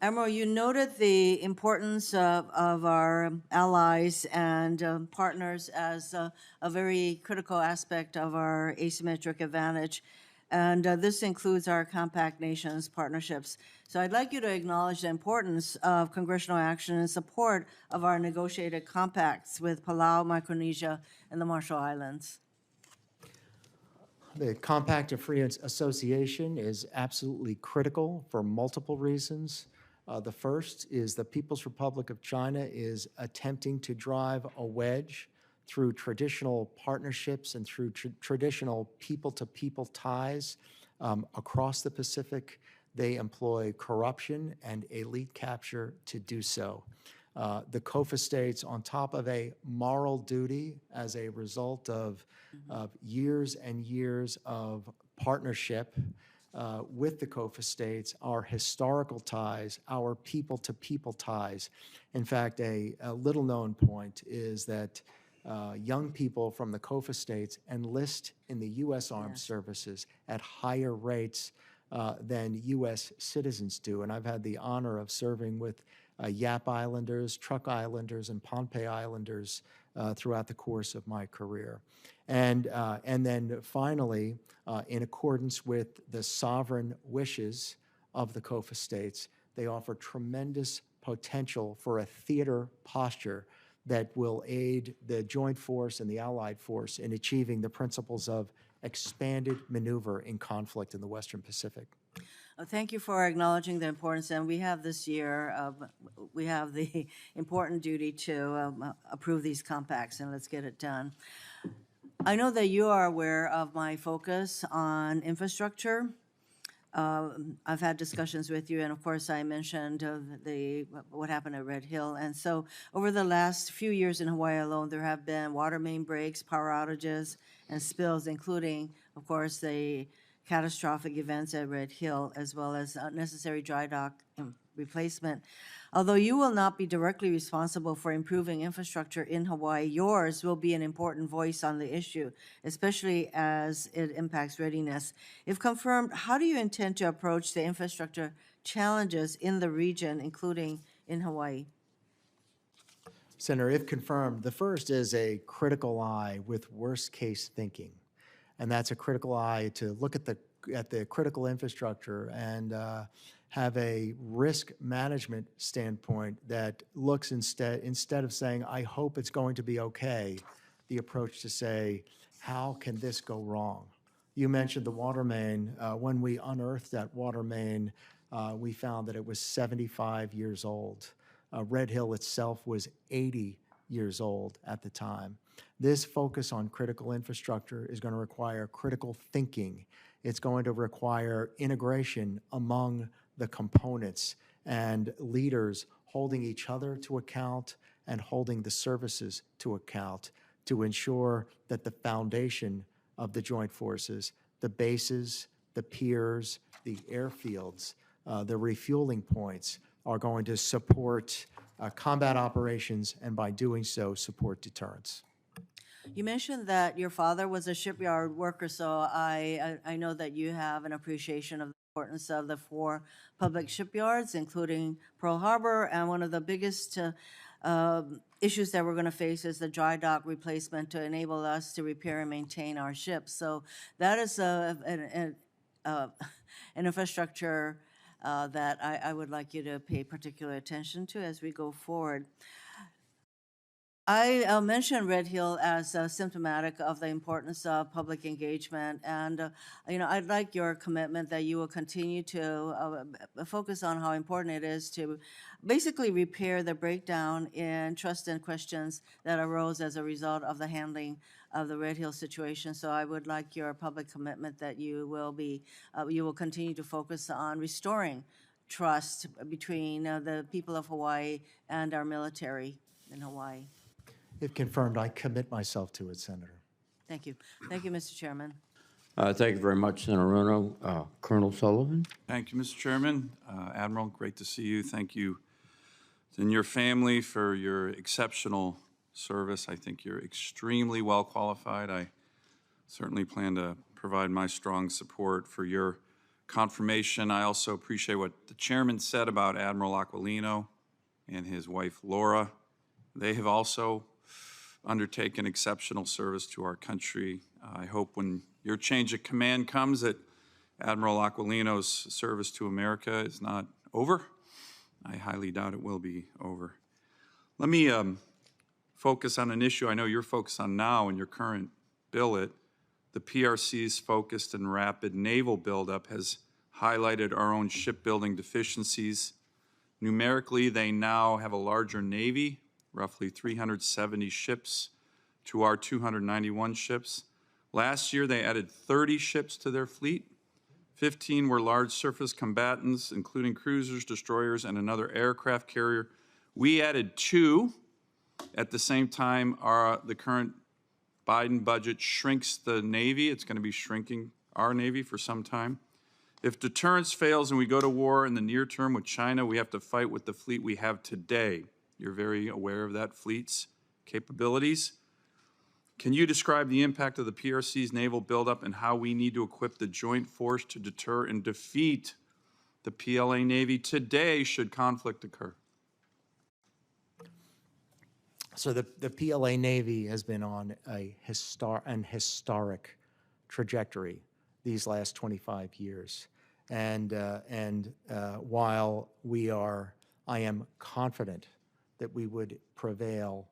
Admiral, you noted the importance of our allies and partners as a very critical aspect of our asymmetric advantage, and this includes our compact nations partnerships. So I'd like you to acknowledge the importance of congressional action in support of our negotiated compacts with Palau, Micronesia, and the Marshall Islands. The Compact of Free Association is absolutely critical for multiple reasons. The first is the People's Republic of China is attempting to drive a wedge through traditional partnerships and through traditional people-to-people ties across the Pacific. They employ corruption and elite capture to do so. The COFA states, on top of a moral duty as a result of years and years of partnership with the COFA states, our historical ties, our people-to-people ties. In fact, a little-known point is that young people from the COFA states enlist in the U.S. Armed Services at higher rates than U.S. citizens do. And I've had the honor of serving with Yap Islanders, Truk Islanders, and Pohnpei Islanders throughout the course of my career. And then finally, in accordance with the sovereign wishes of the COFA states, they offer tremendous potential for a theater posture that will aid the joint force and the allied force in achieving the principles of expanded maneuver in conflict in the Western Pacific. Thank you for acknowledging the importance, and we have this year, we have the important duty to approve these compacts, and let's get it done. I know that you are aware of my focus on infrastructure. I've had discussions with you, and of course, I mentioned what happened at Red Hill. And so over the last few years in Hawaii alone, there have been water main breaks, power outages, and spills, including, of course, the catastrophic events at Red Hill, as well as necessary dry dock replacement. Although you will not be directly responsible for improving infrastructure in Hawaii, yours will be an important voice on the issue, especially as it impacts readiness. If confirmed, how do you intend to approach the infrastructure challenges in the region, including in Hawaii? Senator, if confirmed, the first is a critical eye with worst-case thinking. And that's a critical eye to look at the critical infrastructure and have a risk management standpoint that looks instead of saying, I hope it's going to be okay, the approach to say, how can this go wrong? You mentioned the water main. When we unearthed that water main, we found that it was 75 years old. Red Hill itself was 80 years old at the time. This focus on critical infrastructure is going to require critical thinking. It's going to require integration among the components and leaders holding each other to account and holding the services to account to ensure that the foundation of the joint forces, the bases, the piers, the airfields, the refueling points are going to support combat operations and by doing so support deterrence. You mentioned that your father was a shipyard worker, so I know that you have an appreciation of the importance of the 4 public shipyards, including Pearl Harbor, and one of the biggest issues that we're going to face is the dry dock replacement to enable us to repair and maintain our ships. So that is an infrastructure that I would like you to pay particular attention to as we go forward. I mentioned Red Hill as symptomatic of the importance of public engagement, and I'd like your commitment that you will continue to focus on how important it is to basically repair the breakdown in trust and questions that arose as a result of the handling of the Red Hill situation. So I would like your public commitment that you will continue to focus on restoring trust between the people of Hawaii and our military in Hawaii. If confirmed, I commit myself to it, Senator. Thank you. Thank you, Mr. Chairman. Thank you very much, Senator Rono. Colonel Sullivan? Thank you, Mr. Chairman. Admiral, great to see you. Thank you and your family for your exceptional service. I think you're extremely well qualified. I certainly plan to provide my strong support for your confirmation. I also appreciate what the chairman said about Admiral Aquilino and his wife, Laura. They have also undertaken exceptional service to our country. I hope when your change of command comes that Admiral Aquilino's service to America is not over. I highly doubt it will be over. Let me focus on an issue I know you're focused on now in your current billet. The PRC's focused and rapid naval buildup has highlighted our own shipbuilding deficiencies, Numerically, they now have a larger Navy, roughly 370 ships to our 291 ships. Last year, they added 30 ships to their fleet. 15 were large surface combatants, including cruisers, destroyers, and another aircraft carrier. We added 2. At the same time, the current Biden budget shrinks the Navy. It's going to be shrinking our Navy for some time. If deterrence fails and we go to war in the near term with China, we have to fight with the fleet we have today. You're very aware of that fleet's capabilities. Can you describe the impact of the PRC's naval buildup and how we need to equip the joint force to deter and defeat the PLA Navy today should conflict occur? So the PLA Navy has been on an historic trajectory these last 25 years. And while I am confident that we would prevail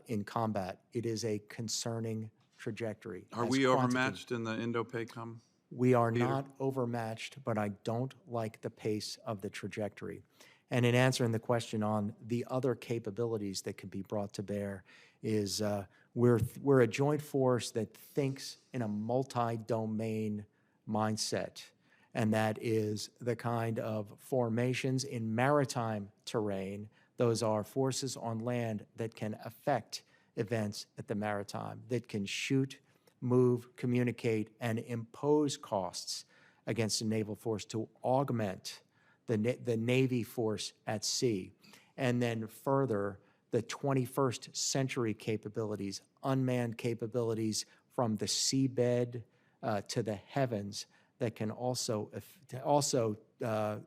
in combat, it is a concerning trajectory. Are as we quantity. overmatched in the Indo-PACOM? We are not overmatched, but I don't like the pace of the trajectory. And in answering the question on the other capabilities that can be brought to bear is we're a joint force that thinks in a multi-domain mindset, and that is the kind of formations in maritime terrain. Those are forces on land that can affect events at the maritime, that can shoot, move, communicate, and impose costs against a naval force to augment the Navy force at sea. And then further, the 21st century capabilities, unmanned capabilities from the seabed to the heavens that can also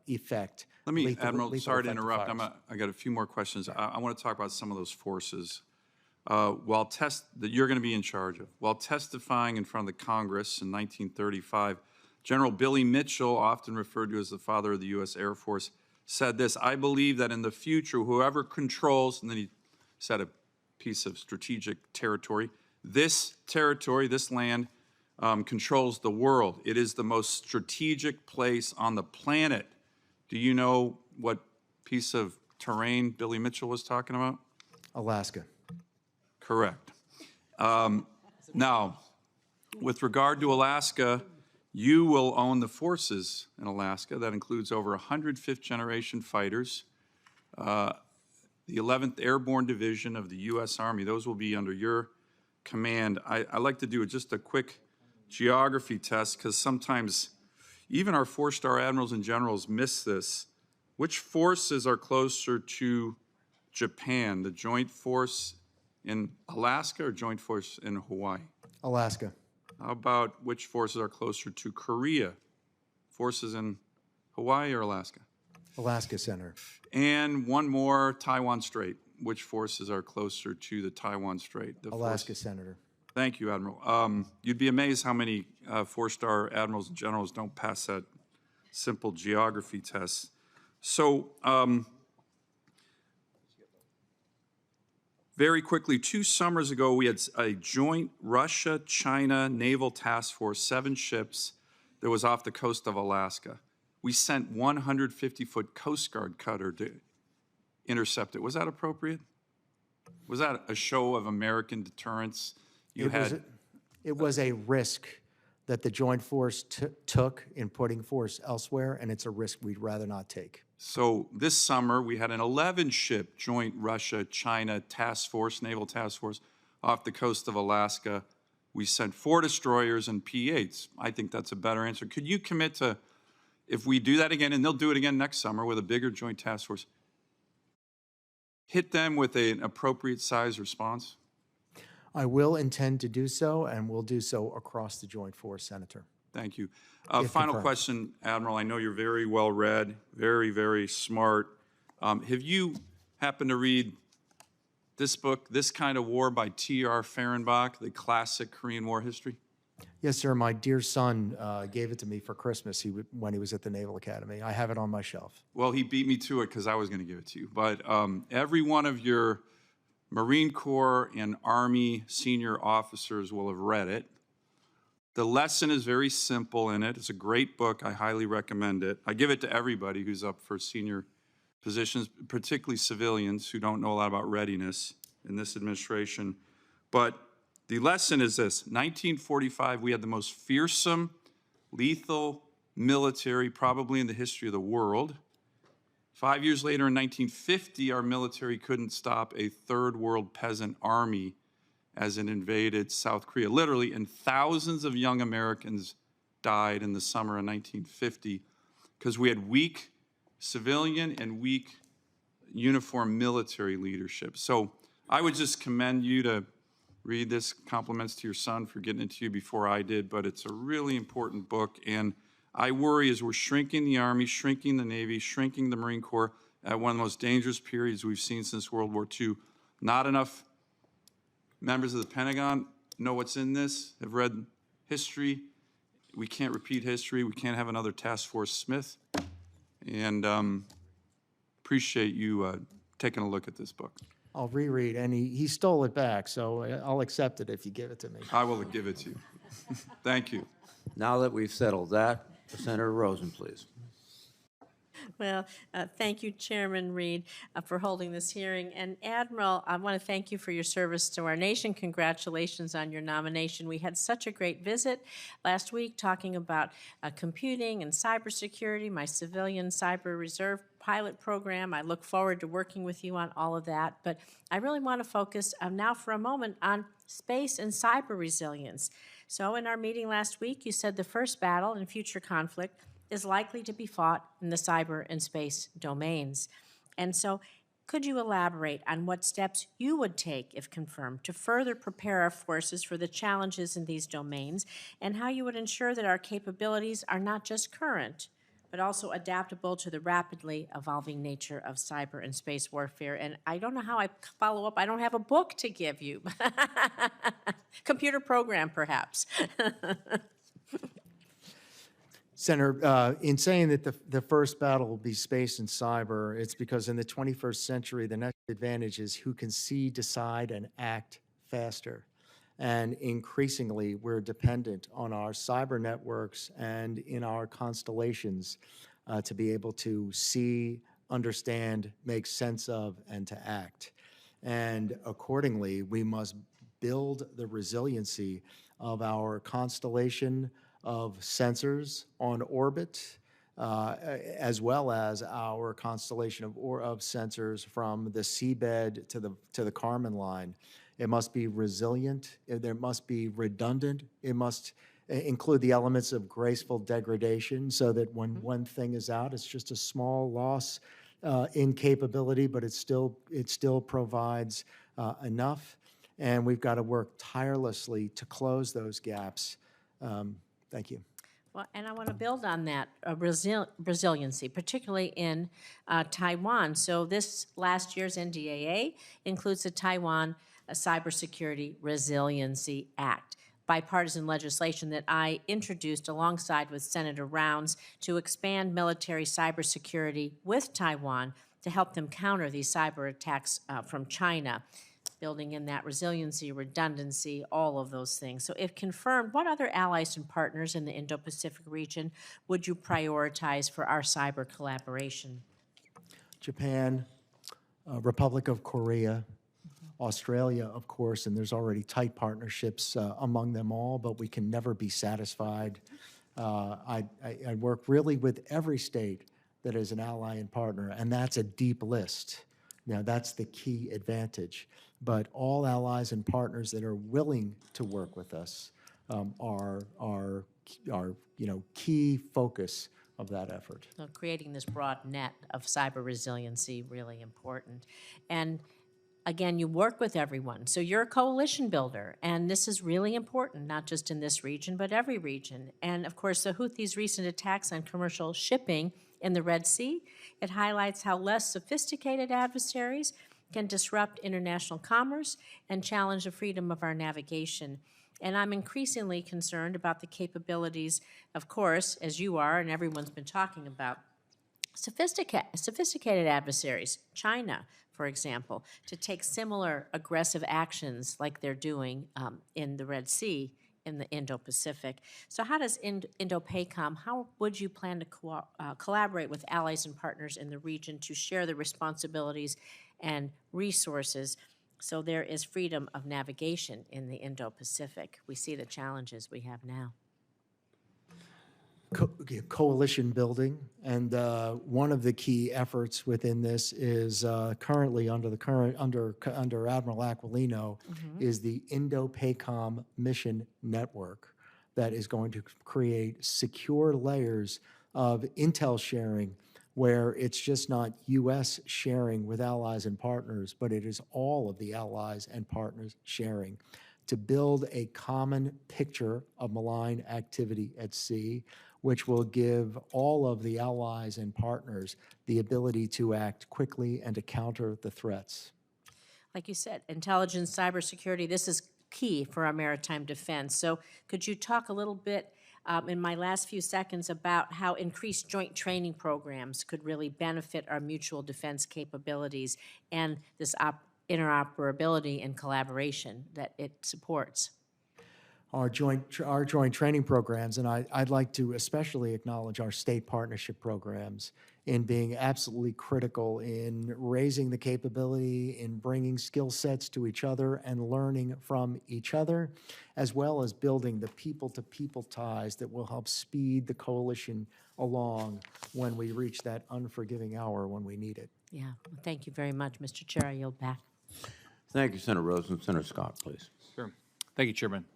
effect. Let me, lethal Admiral, sorry to effective interrupt. fires. I got a few more questions. I want to talk about some of those forces. That you're going to be in charge of. While testifying in front of the Congress in 1935, General Billy Mitchell, often referred to as the father of the U.S. Air Force, said this: "I believe that in the future, whoever controls," and then he said a piece of strategic territory, "this territory, this land, controls the world. It is the most strategic place on the planet." Do you know what piece of terrain Billy Mitchell was talking about? Alaska. Correct. Now, with regard to Alaska, you will own the forces in Alaska. That includes over 100 fifth-generation fighters, the 11th Airborne Division of the U.S. Army. Those will be under your command. I like to do just a quick geography test because sometimes even our four-star admirals and generals miss this. Which forces are closer to Japan, the joint force in Alaska or joint force in Hawaii? Alaska. How about which forces are closer to Korea? Forces in Hawaii or Alaska? Alaska, Senator. And one more, Taiwan Strait. Which forces are closer to the Taiwan Strait? Alaska, Senator. Thank you, Admiral. You'd be amazed how many four-star admirals and generals don't pass that simple geography test. So, very quickly, 2 summers ago, we had a joint Russia-China naval task force, 7 ships, that was off the coast of Alaska. We sent 150-foot Coast Guard cutter to intercept it. Was that appropriate? Was that a show of American deterrence? It was a risk that the joint force took in putting force elsewhere, and it's a risk we'd rather not take. So this summer, we had an 11-ship joint Russia-China task force, naval task force, off the coast of Alaska. We sent 4 destroyers and P-8s. I think that's a better answer. Could you commit to, if we do that again, and they'll do it again next summer with a bigger joint task force, hit them with an appropriate size response? I will intend to do so, and will do so across the joint force, Senator. Thank you. If Final confirmed. question, Admiral. I know you're very well read, very, very smart. Have you happened to read this book, This Kind of War by T.R. Fehrenbach, the classic Korean War history? Yes, sir. My dear son gave it to me for Christmas when he was at the Naval Academy. I have it on my shelf. Well, he beat me to it because I was going to give it to you. But every one of your Marine Corps and Army senior officers will have read it. The lesson is very simple in it. It's a great book. I highly recommend it. I give it to everybody who's up for senior positions, particularly civilians who don't know a lot about readiness in this administration. But the lesson is this: 1945, we had the most fearsome, lethal military probably in the history of the world. 5 years later, in 1950, our military couldn't stop a third world peasant army as it invaded South Korea, literally, and thousands of young Americans died in the summer of 1950 because we had weak civilian and weak uniform military leadership. So I would just commend you to read this. Compliments to your son for getting it to you before I did, but it's a really important book, and I worry as we're shrinking the Army, shrinking the Navy, shrinking the Marine Corps at one of the most dangerous periods we've seen since World War II. Not enough members of the Pentagon know what's in this, have read history. We can't repeat history. We can't have another Task Force Smith. And appreciate you taking a look at this book. I'll reread, and he stole it back, so I'll accept it if you give it to me. I will give it to you. Thank you. Now that we've settled that, Senator Rosen, please. Well, thank you, Chairman Reed, for holding this hearing. And Admiral, I want to thank you for your service to our nation. Congratulations on your nomination. We had such a great visit last week talking about computing and cybersecurity, my civilian cyber reserve pilot program. I look forward to working with you on all of that. But I really want to focus now for a moment on space and cyber resilience. So in our meeting last week, you said the first battle in future conflict is likely to be fought in the cyber and space domains. And so could you elaborate on what steps you would take, if confirmed, to further prepare our forces for the challenges in these domains, and how you would ensure that our capabilities are not just current, but also adaptable to the rapidly evolving nature of cyber and space warfare? And I don't know how I follow up. I don't have a book to give you. Computer program, perhaps. Senator, in saying that the first battle will be space and cyber, it's because in the 21st century, the next advantage is who can see, decide, and act faster. And increasingly, we're dependent on our cyber networks and in our constellations to be able to see, understand, make sense of, and to act. And accordingly, we must build the resiliency of our constellation of sensors on orbit, as well as our constellation of sensors from the seabed to the Kármán line. It must be resilient. There must be redundant. It must include the elements of graceful degradation, so that when one thing is out, it's just a small loss in capability, but it still provides enough. And we've got to work tirelessly to close those gaps. Thank you. Well, and I want to build on that resiliency, particularly in Taiwan. So this last year's NDAA includes the Taiwan Cybersecurity Resiliency Act, bipartisan legislation that I introduced alongside with Senator Rounds to expand military cybersecurity with Taiwan to help them counter these cyber attacks from China, building in that resiliency, redundancy, all of those things. So if confirmed, what other allies and partners in the Indo-Pacific region would you prioritize for our cyber collaboration? Japan, Republic of Korea, Australia, of course, and there's already tight partnerships among them all, but we can never be satisfied. I work really with every state that is an ally and partner, and that's a deep list. Now, that's the key advantage. But all allies and partners that are willing to work with us are key focus of that effort. So creating this broad net of cyber resiliency, really important. And again, you work with everyone. So you're a coalition builder, and this is really important, not just in this region, but every region. And of course, the Houthis' recent attacks on commercial shipping in the Red Sea, it highlights how less sophisticated adversaries can disrupt international commerce and challenge the freedom of our navigation. And I'm increasingly concerned about the capabilities, of course, as you are and everyone's been talking about, sophisticated adversaries, China, for example, to take similar aggressive actions like they're doing in the Red Sea in the Indo-Pacific. So how does Indo-PACOM, how would you plan to collaborate with allies and partners in the region to share the responsibilities and resources so there is freedom of navigation in the Indo-Pacific? We see the challenges we have now. Coalition building, and one of the key efforts within this is currently under Admiral Aquilino is the Indo-PACOM Mission Network that is going to create secure layers of intel sharing where it's just not U.S. sharing with allies and partners, but it is all of the allies and partners sharing to build a common picture of malign activity at sea, which will give all of the allies and partners the ability to act quickly and to counter the threats. Like you said, intelligence, cybersecurity, this is key for our maritime defense. So could you talk a little bit in my last few seconds about how increased joint training programs could really benefit our mutual defense capabilities and this interoperability and collaboration that it supports? Our joint training programs, and I'd like to especially acknowledge our state partnership programs in being absolutely critical in raising the capability, in bringing skill sets to each other and learning from each other, as well as building the people-to-people ties that will help speed the coalition along when we reach that unforgiving hour when we need it. Yeah, well, thank you very much, Mr. Chair. I yield back. Thank you, Senator Rosen. Senator Scott, please. Sure. Thank you, Chairman.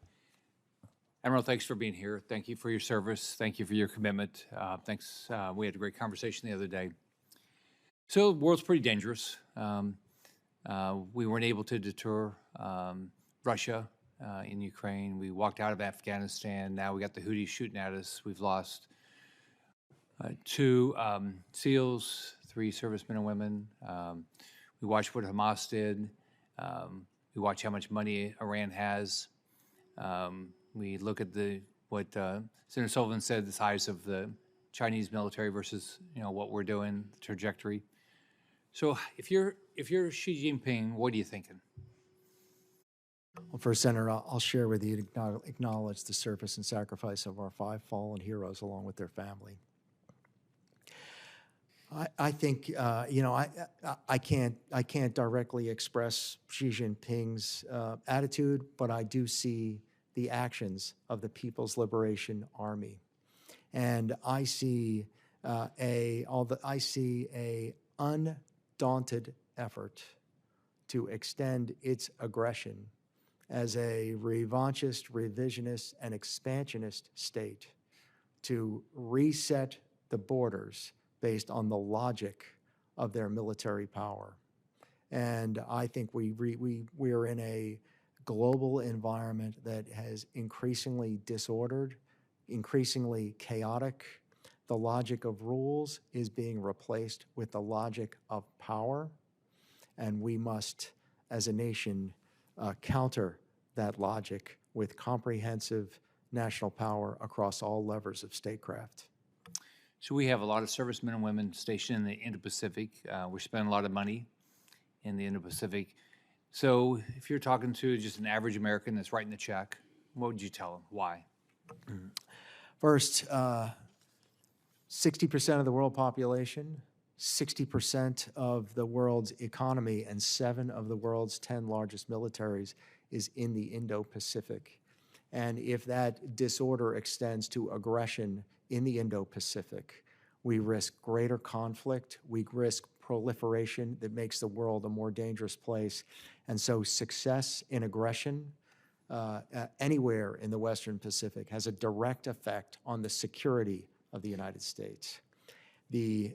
Admiral, thanks for being here. Thank you for your service. Thank you for your commitment. Thanks. We had a great conversation the other day. So the world's pretty dangerous. We weren't able to deter Russia in Ukraine. We walked out of Afghanistan. Now we got the Houthis shooting at us. We've lost 2 SEALs, 3 servicemen and women. We watched what Hamas did. We watch how much money Iran has. We look at what Senator Sullivan said, the size of the Chinese military versus what we're doing, the trajectory. So if you're Xi Jinping, what are you thinking? Well, first, Senator, I'll share with you to acknowledge the service and sacrifice of our 5 fallen heroes along with their family. I think I can't directly express Xi Jinping's attitude, but I do see the actions of the People's Liberation Army, and I see a undaunted effort to extend its aggression as a revanchist, revisionist, and expansionist state to reset the borders based on the logic of their military power. And I think we are in a global environment that has increasingly disordered, increasingly chaotic. The logic of rules is being replaced with the logic of power, and we must, as a nation, counter that logic with comprehensive national power across all levers of statecraft. So we have a lot of servicemen and women stationed in the Indo-Pacific. We're spending a lot of money in the Indo-Pacific. So if you're talking to just an average American that's writing the check, what would you tell them? Why? First, 60% of the world population, 60% of the world's economy, and 7 of the world's 10 largest militaries is in the Indo-Pacific. And if that disorder extends to aggression in the Indo-Pacific, we risk greater conflict, we risk proliferation that makes the world a more dangerous place. And so success in aggression anywhere in the Western Pacific has a direct effect on the security of the United States. The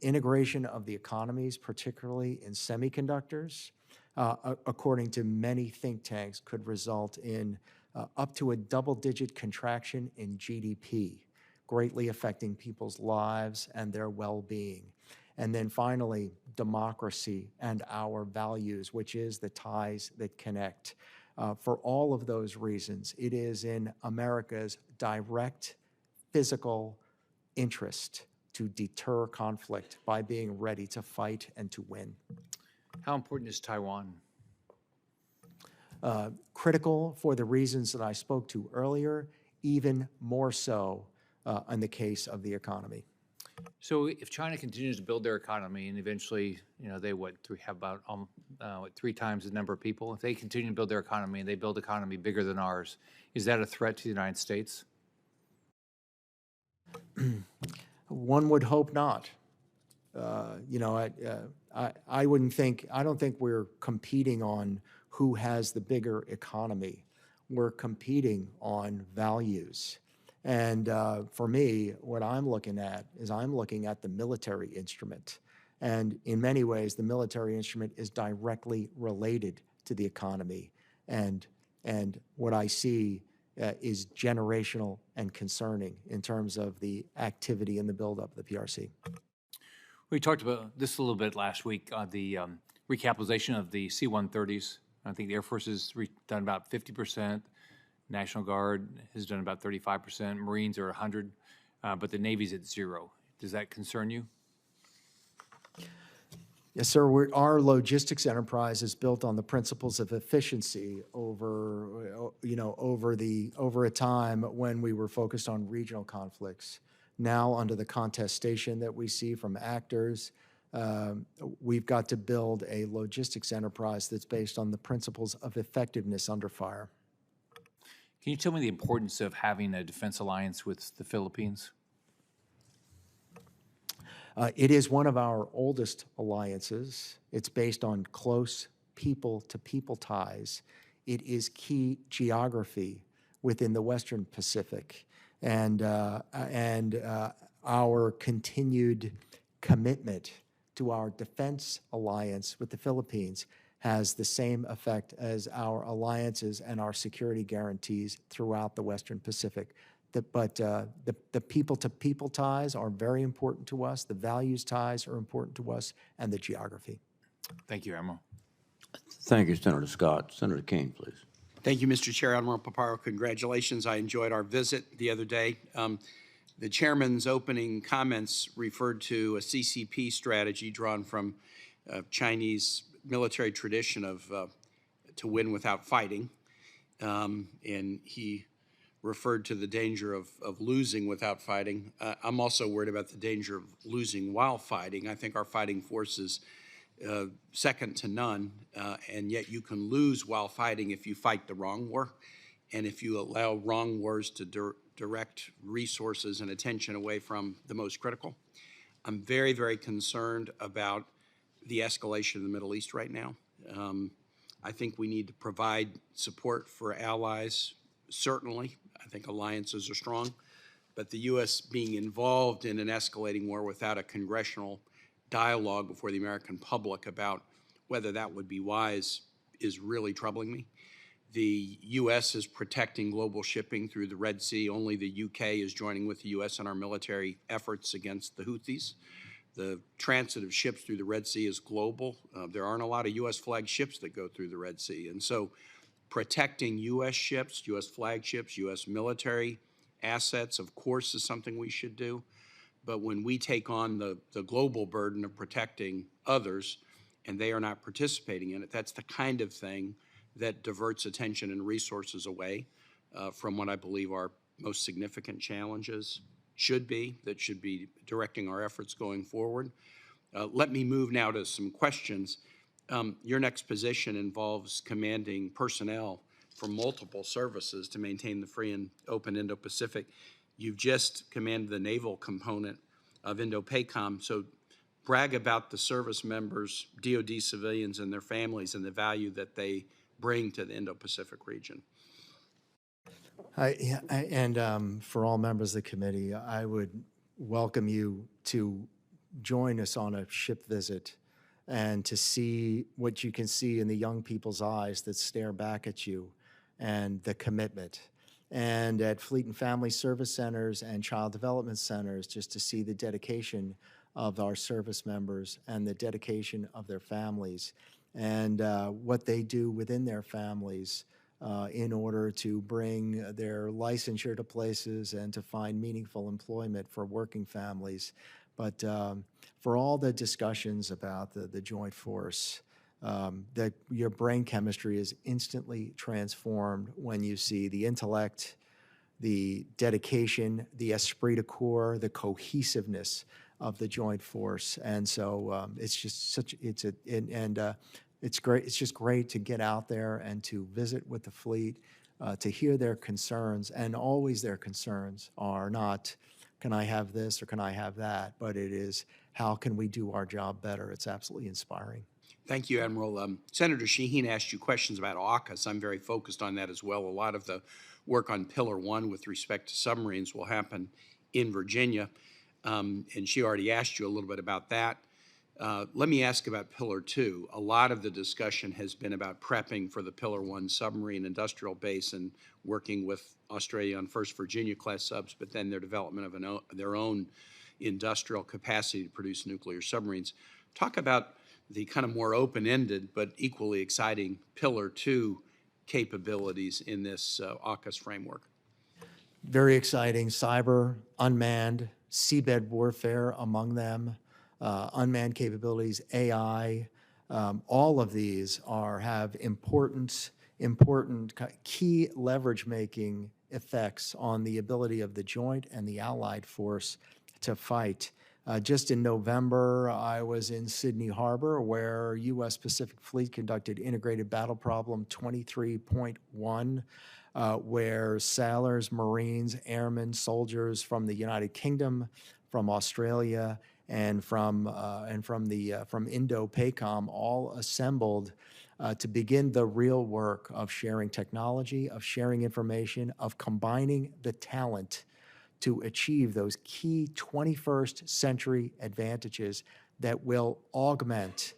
integration of the economies, particularly in semiconductors, according to many think tanks, could result in up to a double-digit contraction in GDP, greatly affecting people's lives and their well-being. And then finally, democracy and our values, which is the ties that connect. For all of those reasons, it is in America's direct physical interest to deter conflict by being ready to fight and to win. How important is Taiwan? Critical for the reasons that I spoke to earlier, even more so in the case of the economy. So if China continues to build their economy and eventually, they have about 3 times the number of people. If they continue to build their economy and they build an economy bigger than ours, is that a threat to the United States? One would hope not. I wouldn't think, I don't think we're competing on who has the bigger economy. We're competing on values. And for me, what I'm looking at is I'm looking at the military instrument. And in many ways, the military instrument is directly related to the economy. And what I see is generational and concerning in terms of the activity and the buildup of the PRC. We talked about this a little bit last week on the recapitalization of the C-130s. I think the Air Force has done about 50%. National Guard has done about 35%. Marines are 100, but the Navy's at 0. Does that concern you? Yes, sir. Our logistics enterprise is built on the principles of efficiency over a time when we were focused on regional conflicts. Now, under the contestation that we see from actors, we've got to build a logistics enterprise that's based on the principles of effectiveness under fire. Can you tell me the importance of having a defense alliance with the Philippines? It is one of our oldest alliances. It's based on close people-to-people ties. It is key geography within the Western Pacific. And our continued commitment to our defense alliance with the Philippines has the same effect as our alliances and our security guarantees throughout the Western Pacific. But the people-to-people ties are very important to us, the values ties are important to us, and the geography. Thank you, Admiral. Thank you, Senator Scott. Senator King, please. Thank you, Mr. Chair. Admiral Paparo, congratulations. I enjoyed our visit the other day. The chairman's opening comments referred to a CCP strategy drawn from Chinese military tradition of to win without fighting. And he referred to the danger of losing without fighting. I'm also worried about the danger of losing while fighting. I think our fighting force is second to none, and yet you can lose while fighting if you fight the wrong war, and if you allow wrong wars to direct resources and attention away from the most critical. I'm very, very concerned about the escalation in the Middle East right now. I think we need to provide support for allies, certainly. I think alliances are strong, but the U.S. being involved in an escalating war without a congressional dialogue before the American public about whether that would be wise is really troubling me. The U.S. is protecting global shipping through the Red Sea. Only the U.K. is joining with the U.S. in our military efforts against the Houthis. The transit of ships through the Red Sea is global. There aren't a lot of U.S. flagged ships that go through the Red Sea. And so protecting U.S. ships, U.S. flagged ships, U.S. military assets, of course, is something we should do. But when we take on the global burden of protecting others and they are not participating in it, that's the kind of thing that diverts attention and resources away from what I believe our most significant challenges should be, that should be directing our efforts going forward. Let me move now to some questions. Your next position involves commanding personnel from multiple services to maintain the free and open Indo-Pacific. You've just commanded the naval component of Indo-PACOM, so brag about the service members, DoD civilians and their families, and the value that they bring to the Indo-Pacific region. For all members of the committee, I would welcome you to join us on a ship visit and to see what you can see in the young people's eyes that stare back at you and the commitment. And at Fleet and Family Service Centers and Child Development Centers, just to see the dedication of our service members and the dedication of their families and what they do within their families in order to bring their licensure to places and to find meaningful employment for working families. But for all the discussions about the joint force, that your brain chemistry is instantly transformed when you see the intellect, the dedication, the esprit de corps, the cohesiveness of the joint force. And so it's just such, it's great. It's just great to get out there and to visit with the fleet, to hear their concerns. And always their concerns are not, can I have this or can I have that? But it is, how can we do our job better? It's absolutely inspiring. Thank you, Admiral. Senator Shaheen asked you questions about AUKUS. I'm very focused on that as well. A lot of the work on Pillar 1 with respect to submarines will happen in Virginia, and she already asked you a little bit about that. Let me ask about Pillar 2. A lot of the discussion has been about prepping for the Pillar 1 submarine industrial base and working with Australia on first Virginia-class subs, but then their development of their own industrial capacity to produce nuclear submarines. Talk about the kind of more open-ended but equally exciting Pillar 2 capabilities in this AUKUS framework. Very exciting. Cyber, unmanned, seabed warfare among them, unmanned capabilities, AI. All of these have important key leverage-making effects on the ability of the joint and the allied force to fight. Just in November, I was in Sydney Harbor, where U.S. Pacific Fleet conducted Integrated Battle Problem 23.1, where sailors, Marines, airmen, soldiers from the United Kingdom, from Australia, and from Indo-Pacom all assembled to begin the real work of sharing technology, of sharing information, of combining the talent to achieve those key 21st century advantages that will augment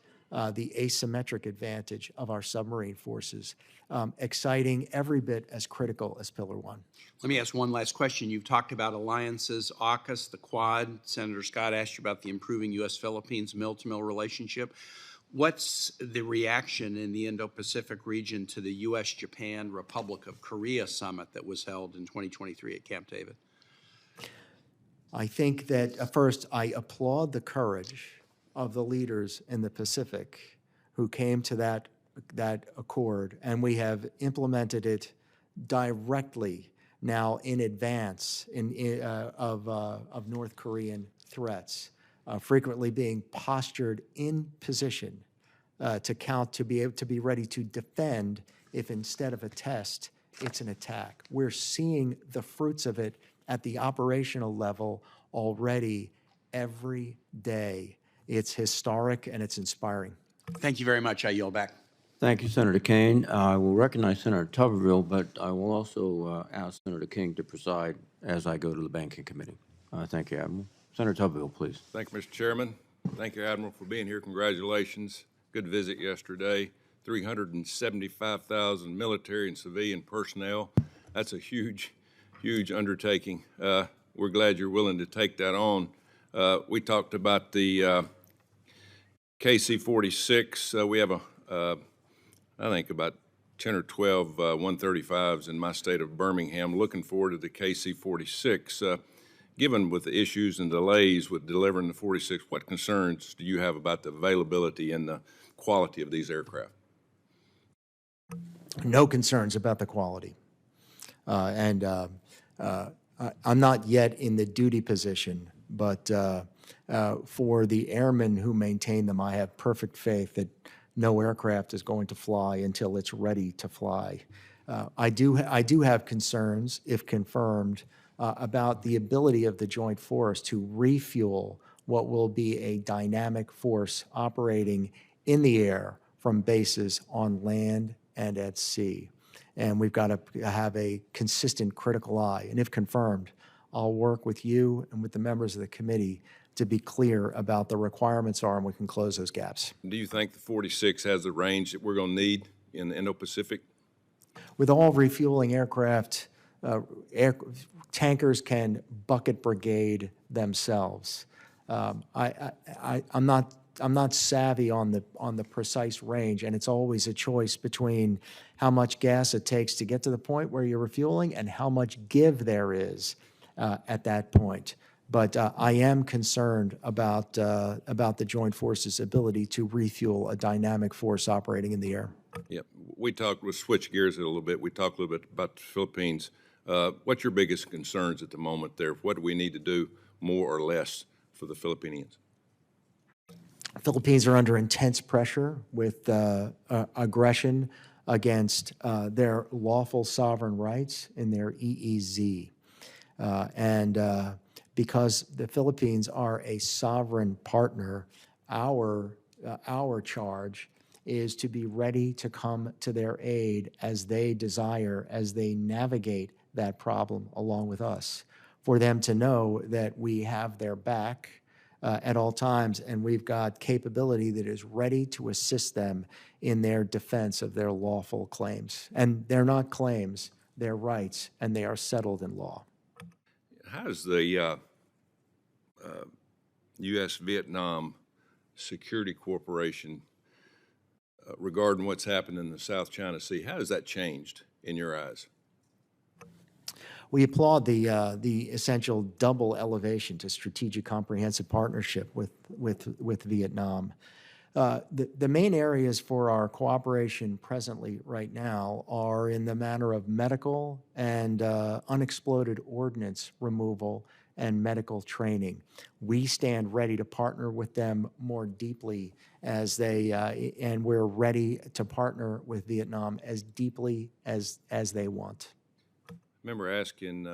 the asymmetric advantage of our submarine forces. Exciting, every bit as critical as Pillar 1. Let me ask one last question. You've talked about alliances, AUKUS, the Quad. Senator Scott asked you about the improving U.S.-Philippines mill-to-mill relationship. What's the reaction in the Indo-Pacific region to the U.S.-Japan Republic of Korea summit that was held in 2023 at Camp David? I think that, first, I applaud the courage of the leaders in the Pacific who came to that accord, and we have implemented it directly now in advance of North Korean threats, frequently being postured in position to be able to be ready to defend if instead of a test, it's an attack. We're seeing the fruits of it at the operational level already every day. It's historic and it's inspiring. Thank you very much. I yield back. Thank you, Senator Kane. I will recognize Senator Tuberville, but I will also ask Senator King to preside as I go to the Banking Committee. Thank you, Admiral. Senator Tuberville, please. Thank you, Mr. Chairman. Thank you, Admiral, for being here. Congratulations. Good visit yesterday. 375,000 military and civilian personnel. That's a huge undertaking. We're glad you're willing to take that on. We talked about the KC-46. We have I think about 10 or 12 135s in my state of Birmingham. Looking forward to the KC-46. Given with the issues and delays with delivering the 46, what concerns do you have about the availability and the quality of these aircraft? No concerns about the quality. I'm not yet in the duty position, but for the airmen who maintain them, I have perfect faith that no aircraft is going to fly until it's ready to fly. I do have concerns, if confirmed, about the ability of the joint force to refuel what will be a dynamic force operating in the air from bases on land and at sea. And we've got to have a consistent critical eye. And if confirmed, I'll work with you and with the members of the committee to be clear about the requirements are, and we can close those gaps. Do you think the 46 has the range that we're going to need in the Indo-Pacific? With all refueling aircraft, tankers can bucket brigade themselves. I'm not savvy on the precise range, and it's always a choice between how much gas it takes to get to the point where you're refueling and how much give there is at that point. But I am concerned about the joint forces' ability to refuel a dynamic force operating in the air. Yep. We'll switch gears a little bit. We talked a little bit about the Philippines. What's your biggest concerns at the moment there? What do we need to do more or less for the Philippines? Philippines are under intense pressure with aggression against their lawful sovereign rights in their EEZ. Because the Philippines are a sovereign partner, our charge is to be ready to come to their aid as they desire, as they navigate that problem along with us, for them to know that we have their back at all times, and we've got capability that is ready to assist them in their defense of their lawful claims. And they're not claims, they're rights, and they are settled in law. How does the U.S.-Vietnam Security Corporation, regarding what's happened in the South China Sea, how has that changed in your eyes? We applaud the essential double elevation to strategic comprehensive partnership with Vietnam. The main areas for our cooperation presently right now are in the manner of medical and unexploded ordnance removal and medical training. We stand ready to partner with them more deeply as they, and we're ready to partner with Vietnam as deeply as they want. I remember asking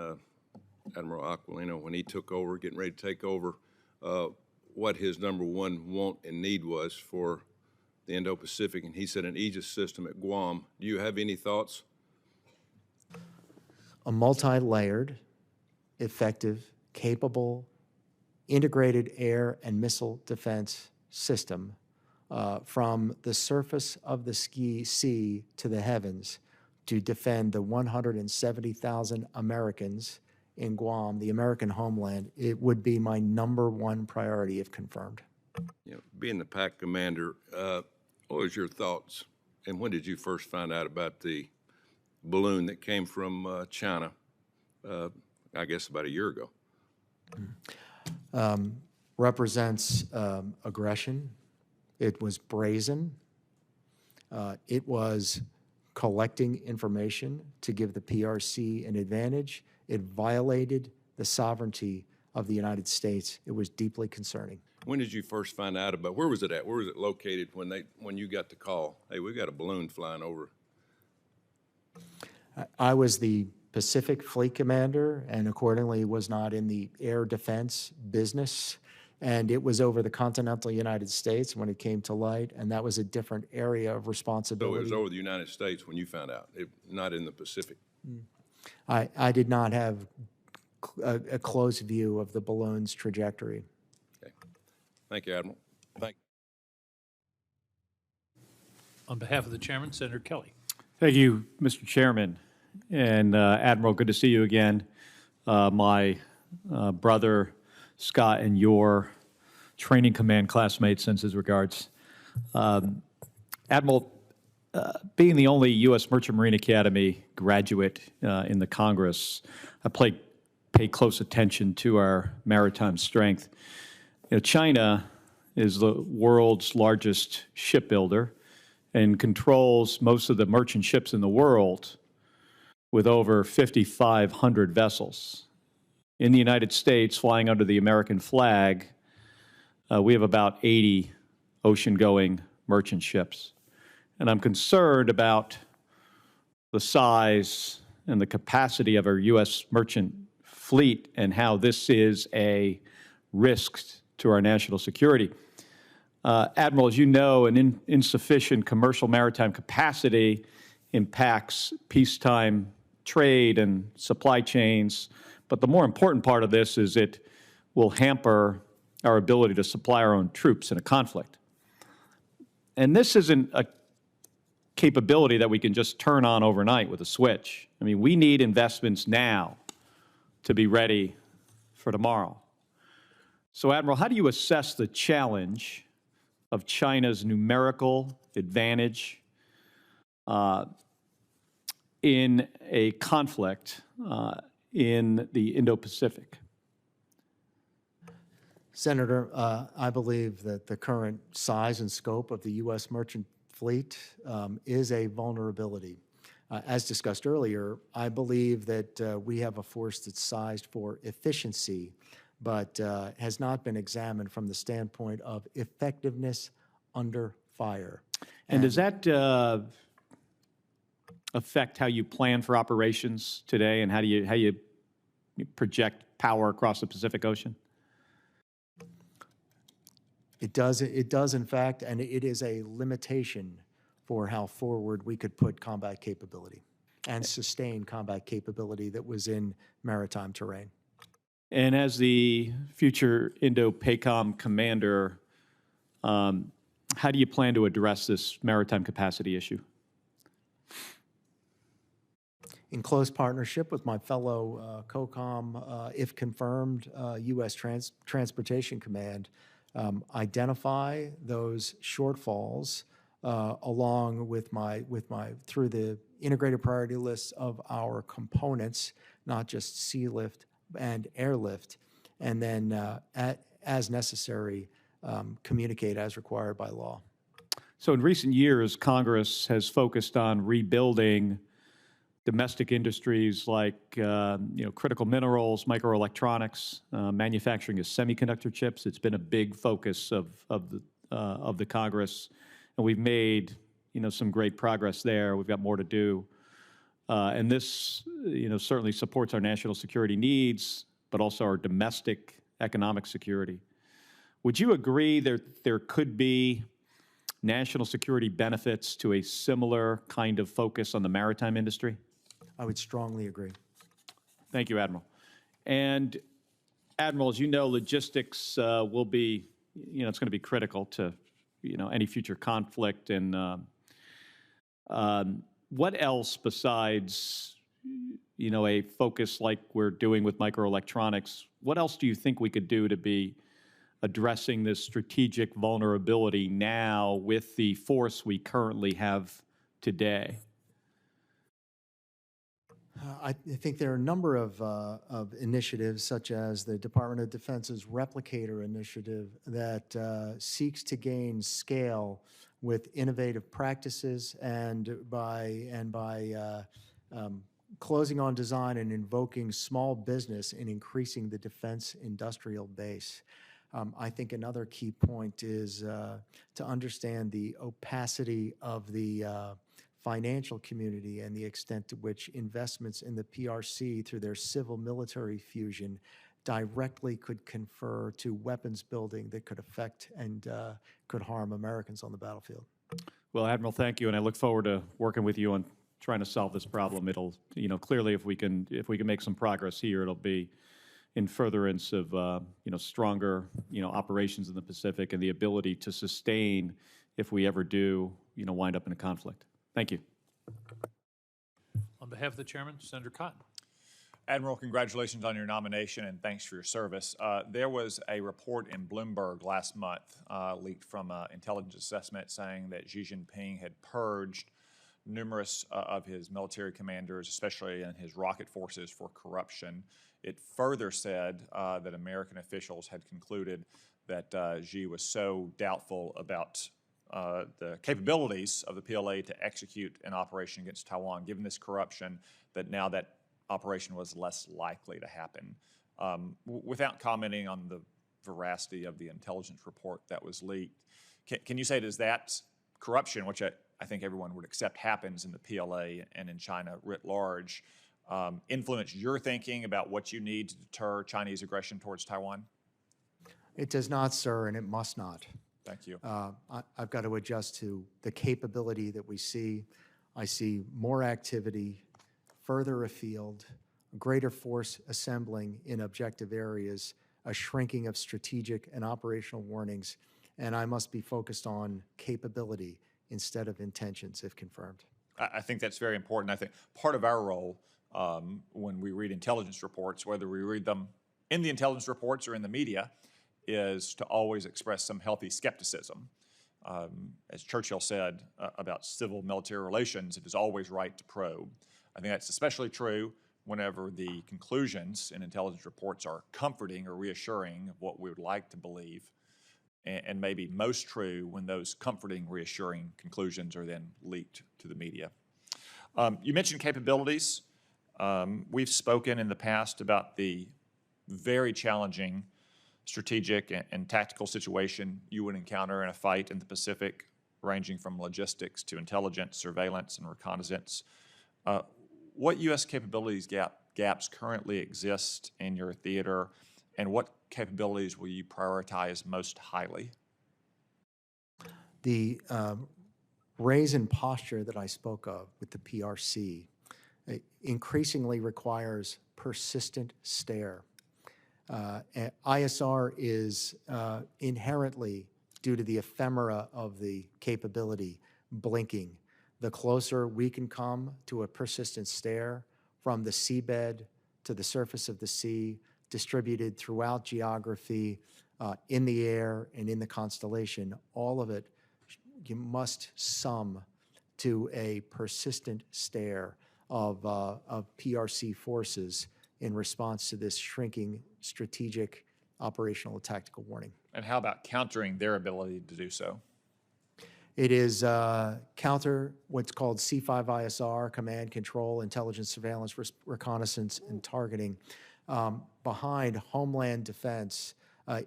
Admiral Aquilino when he took over, getting ready to take over, what his number one want and need was for the Indo-Pacific, and he said an Aegis system at Guam. Do you have any thoughts? A multi-layered, effective, capable, integrated air and missile defense system from the surface of the sea to the heavens to defend the 170,000 Americans in Guam, the American homeland. It would be my number one priority if confirmed. You know, being the PAC commander, what was your thoughts, and when did you first find out about the balloon that came from China, I guess about a year ago? Represents aggression. It was brazen. It was collecting information to give the PRC an advantage. It violated the sovereignty of the United States. It was deeply concerning. When did you first find out about, where was it at? Where was it located when you got the call? Hey, we've got a balloon flying over. I was the Pacific Fleet Commander and accordingly was not in the air defense business. And it was over the continental United States when it came to light, and that was a different area of responsibility. So it was over the United States when you found out, not in the Pacific. I did not have a close view of the balloon's trajectory. Okay. Thank you, Admiral. Thank you. On behalf of the chairman, Senator Kelly. Thank you, Mr. Chairman. And Admiral, good to see you again. My brother, Scott, and your training command classmates sends his regards. Admiral, being the only U.S. Merchant Marine Academy graduate in the Congress, I pay close attention to our maritime strength. You know, China is the world's largest shipbuilder and controls most of the merchant ships in the world with over 5,500 vessels. In the United States, flying under the American flag, we have about 80 ocean-going merchant ships. And I'm concerned about the size and the capacity of our U.S. merchant fleet and how this is a risk to our national security. Admiral, as you know, an insufficient commercial maritime capacity impacts peacetime trade and supply chains. But the more important part of this is it will hamper our ability to supply our own troops in a conflict. And this isn't a capability that we can just turn on overnight with a switch. I mean, we need investments now to be ready for tomorrow. So, Admiral, how do you assess the challenge of China's numerical advantage in a conflict in the Indo-Pacific? Senator, I believe that the current size and scope of the U.S. merchant fleet is a vulnerability. As discussed earlier, I believe that we have a force that's sized for efficiency, but has not been examined from the standpoint of effectiveness under fire. And does that affect how you plan for operations today, and how you project power across the Pacific Ocean? It does, in fact, and it is a limitation for how forward we could put combat capability and sustain combat capability that was in maritime terrain. And as the future Indo-PACOM commander, how do you plan to address this maritime capacity issue? In close partnership with my fellow COCOM, if confirmed, U.S. Transportation Command, identify those shortfalls along with my through the integrated priority lists of our components, not just sea lift and airlift, and then as necessary, communicate as required by law. So in recent years, Congress has focused on rebuilding domestic industries like critical minerals, microelectronics, manufacturing of semiconductor chips. It's been a big focus of the Congress, and we've made some great progress there. We've got more to do, and this certainly supports our national security needs, but also our domestic economic security. Would you agree there could be national security benefits to a similar kind of focus on the maritime industry? I would strongly agree. Thank you, Admiral. And Admiral, as you know, logistics will be, it's going to be critical to, any future conflict. And what else besides, a focus like we're doing with microelectronics, what else do you think we could do to be addressing this strategic vulnerability now with the force we currently have today? I think there are a number of initiatives, such as the Department of Defense's Replicator initiative, that seeks to gain scale with innovative practices and by closing on design and invoking small business and increasing the defense industrial base. I think another key point is to understand the opacity of the financial community and the extent to which investments in the PRC through their civil-military fusion directly could confer to weapons building that could affect and could harm Americans on the battlefield. Well, Admiral, thank you, and I look forward to working with you on trying to solve this problem. It'll, clearly, if we can make some progress here, it'll be in furtherance of, stronger, operations in the Pacific and the ability to sustain if we ever do, wind up in a conflict. Thank you. On behalf of the chairman, Senator Cotton. Admiral, congratulations on your nomination and thanks for your service. There was a report in Bloomberg last month leaked from an intelligence assessment saying that Xi Jinping had purged numerous of his military commanders, especially in his rocket forces, for corruption. It further said that American officials had concluded that Xi was so doubtful about the capabilities of the PLA to execute an operation against Taiwan, given this corruption, that now that operation was less likely to happen. Without commenting on the veracity of the intelligence report that was leaked, can you say, does that corruption, which I think everyone would accept happens in the PLA and in China writ large, influence your thinking about what you need to deter Chinese aggression towards Taiwan? It does not, sir, and it must not. Thank you. I've got to adjust to the capability that we see. I see more activity further afield, greater force assembling in objective areas, a shrinking of strategic and operational warnings, and I must be focused on capability instead of intentions, if confirmed. I think that's very important. I think part of our role when we read intelligence reports, whether we read them in the intelligence reports or in the media, is to always express some healthy skepticism. As Churchill said about civil-military relations, it is always right to probe. I think that's especially true whenever the conclusions in intelligence reports are comforting or reassuring of what we would like to believe, and maybe most true when those comforting, reassuring conclusions are then leaked to the media. You mentioned capabilities. We've spoken in the past about the very challenging strategic and tactical situation you would encounter in a fight in the Pacific, ranging from logistics to intelligence, surveillance, and reconnaissance. What U.S. capabilities gaps currently exist in your theater, and what capabilities will you prioritize most highly? The raise in posture that I spoke of with the PRC increasingly requires persistent stare. ISR is inherently, due to the ephemera of the capability, blinking. The closer we can come to a persistent stare from the seabed to the surface of the sea, distributed throughout geography, in the air and in the constellation, all of it, you must sum to a persistent stare of PRC forces in response to this shrinking strategic, operational, and tactical warning. And how about countering their ability to do so? It is counter what's called C5ISR, command, control, intelligence, surveillance, reconnaissance, and targeting. Behind Homeland Defense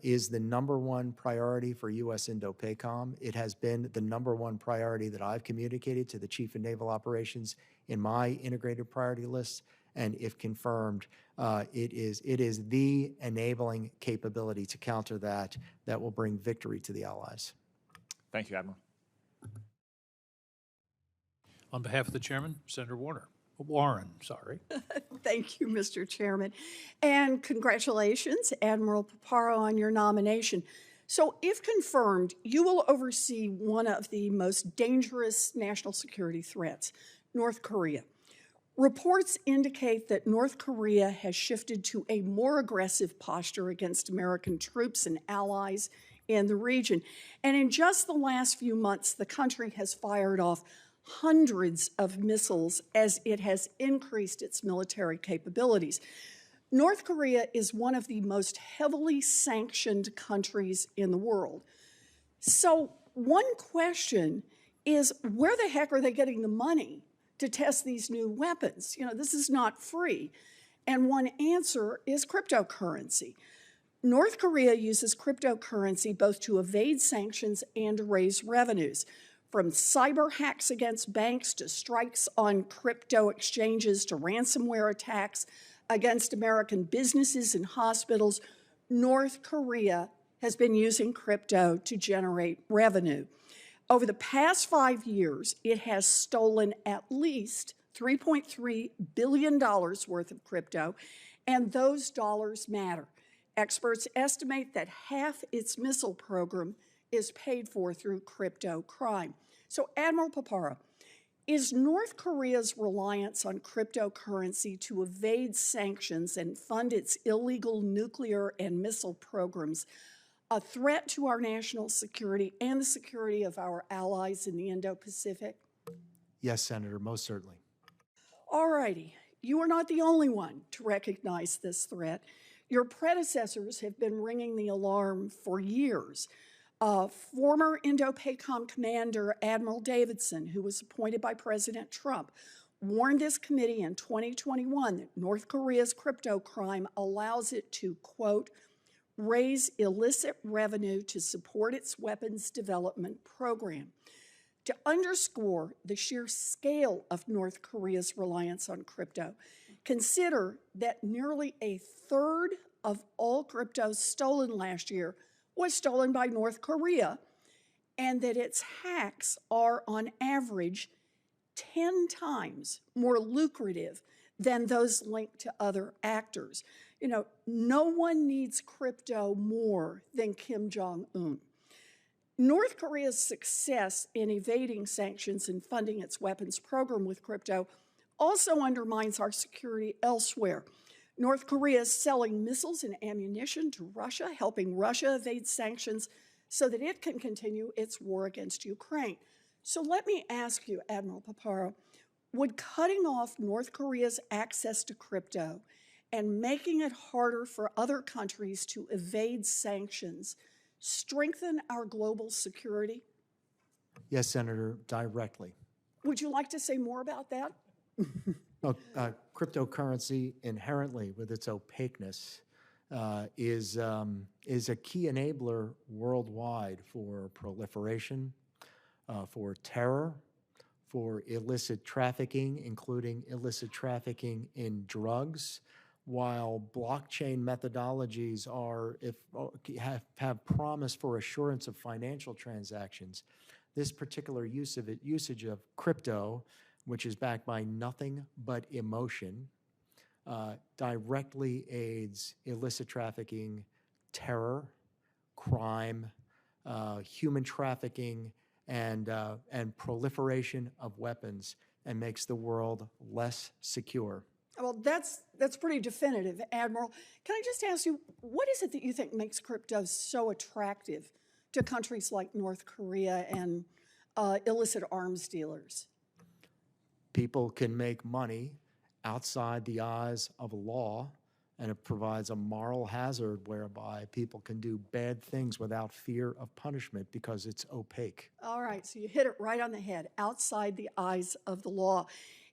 is the #1 priority for U.S. Indo-PACOM. It has been the #1 priority that I've communicated to the Chief of Naval Operations in my integrated priority list, and if confirmed, it is the enabling capability to counter that will bring victory to the Allies. Thank you, Admiral. On behalf of the chairman, Senator Warren. Thank you, Mr. Chairman. And congratulations, Admiral Paparo, on your nomination. So if confirmed, you will oversee one of the most dangerous national security threats, North Korea. Reports indicate that North Korea has shifted to a more aggressive posture against American troops and allies in the region. And in just the last few months, the country has fired off hundreds of missiles as it has increased its military capabilities. North Korea is one of the most heavily sanctioned countries in the world. So one question is, where the heck are they getting the money to test these new weapons? You know, this is not free. And one answer is cryptocurrency. North Korea uses cryptocurrency both to evade sanctions and to raise revenues. From cyber hacks against banks to strikes on crypto exchanges to ransomware attacks against American businesses and hospitals, North Korea has been using crypto to generate revenue. Over the past 5 years, it has stolen at least $3.3 billion worth of crypto, and those dollars matter. Experts estimate that half its missile program is paid for through crypto crime. So, Admiral Paparo, is North Korea's reliance on cryptocurrency to evade sanctions and fund its illegal nuclear and missile programs a threat to our national security and the security of our allies in the Indo-Pacific? Yes, Senator, most certainly. All righty. You are not the only one to recognize this threat. Your predecessors have been ringing the alarm for years. Former Indo-PACOM commander Admiral Davidson, who was appointed by President Trump, warned this committee in 2021 that North Korea's crypto crime allows it to, quote, raise illicit revenue to support its weapons development program. To underscore the sheer scale of North Korea's reliance on crypto, consider that nearly a third of all crypto stolen last year was stolen by North Korea, and that its hacks are on average 10 times more lucrative than those linked to other actors. You know, no one needs crypto more than Kim Jong-un. North Korea's success in evading sanctions and funding its weapons program with crypto also undermines our security elsewhere. North Korea is selling missiles and ammunition to Russia, helping Russia evade sanctions so that it can continue its war against Ukraine. So let me ask you, Admiral Paparo, Would cutting off North Korea's access to crypto and making it harder for other countries to evade sanctions strengthen our global security? Yes, Senator, directly. Would you like to say more about that? Look, cryptocurrency inherently, with its opaqueness, is a key enabler worldwide for proliferation, for terror, for illicit trafficking, including illicit trafficking in drugs, while blockchain methodologies have promise for assurance of financial transactions. This particular usage of crypto, which is backed by nothing but emotion, directly aids illicit trafficking, terror, crime, human trafficking, and proliferation of weapons, and makes the world less secure. Well, that's pretty definitive, Admiral. Can I just ask you, what is it that you think makes crypto so attractive to countries like North Korea and illicit arms dealers? People can make money outside the eyes of law, and it provides a moral hazard whereby people can do bad things without fear of punishment because it's opaque. All right, so you hit it right on the head, outside the eyes of the law.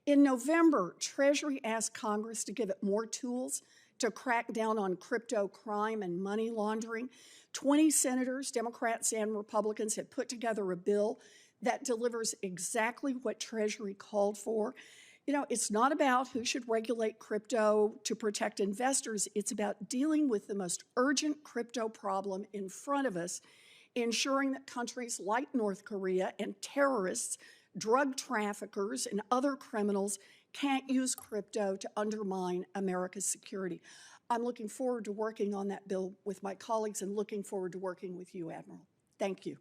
In November, Treasury asked Congress to give it more tools to crack down on crypto crime and money laundering. 20 senators, Democrats and Republicans, have put together a bill that delivers exactly what Treasury called for. You know, it's not about who should regulate crypto to protect investors. It's about dealing with the most urgent crypto problem in front of us, ensuring that countries like North Korea and terrorists, drug traffickers, and other criminals can't use crypto to undermine America's security. I'm looking forward to working on that bill with my colleagues and looking forward to working with you, Admiral. Thank you.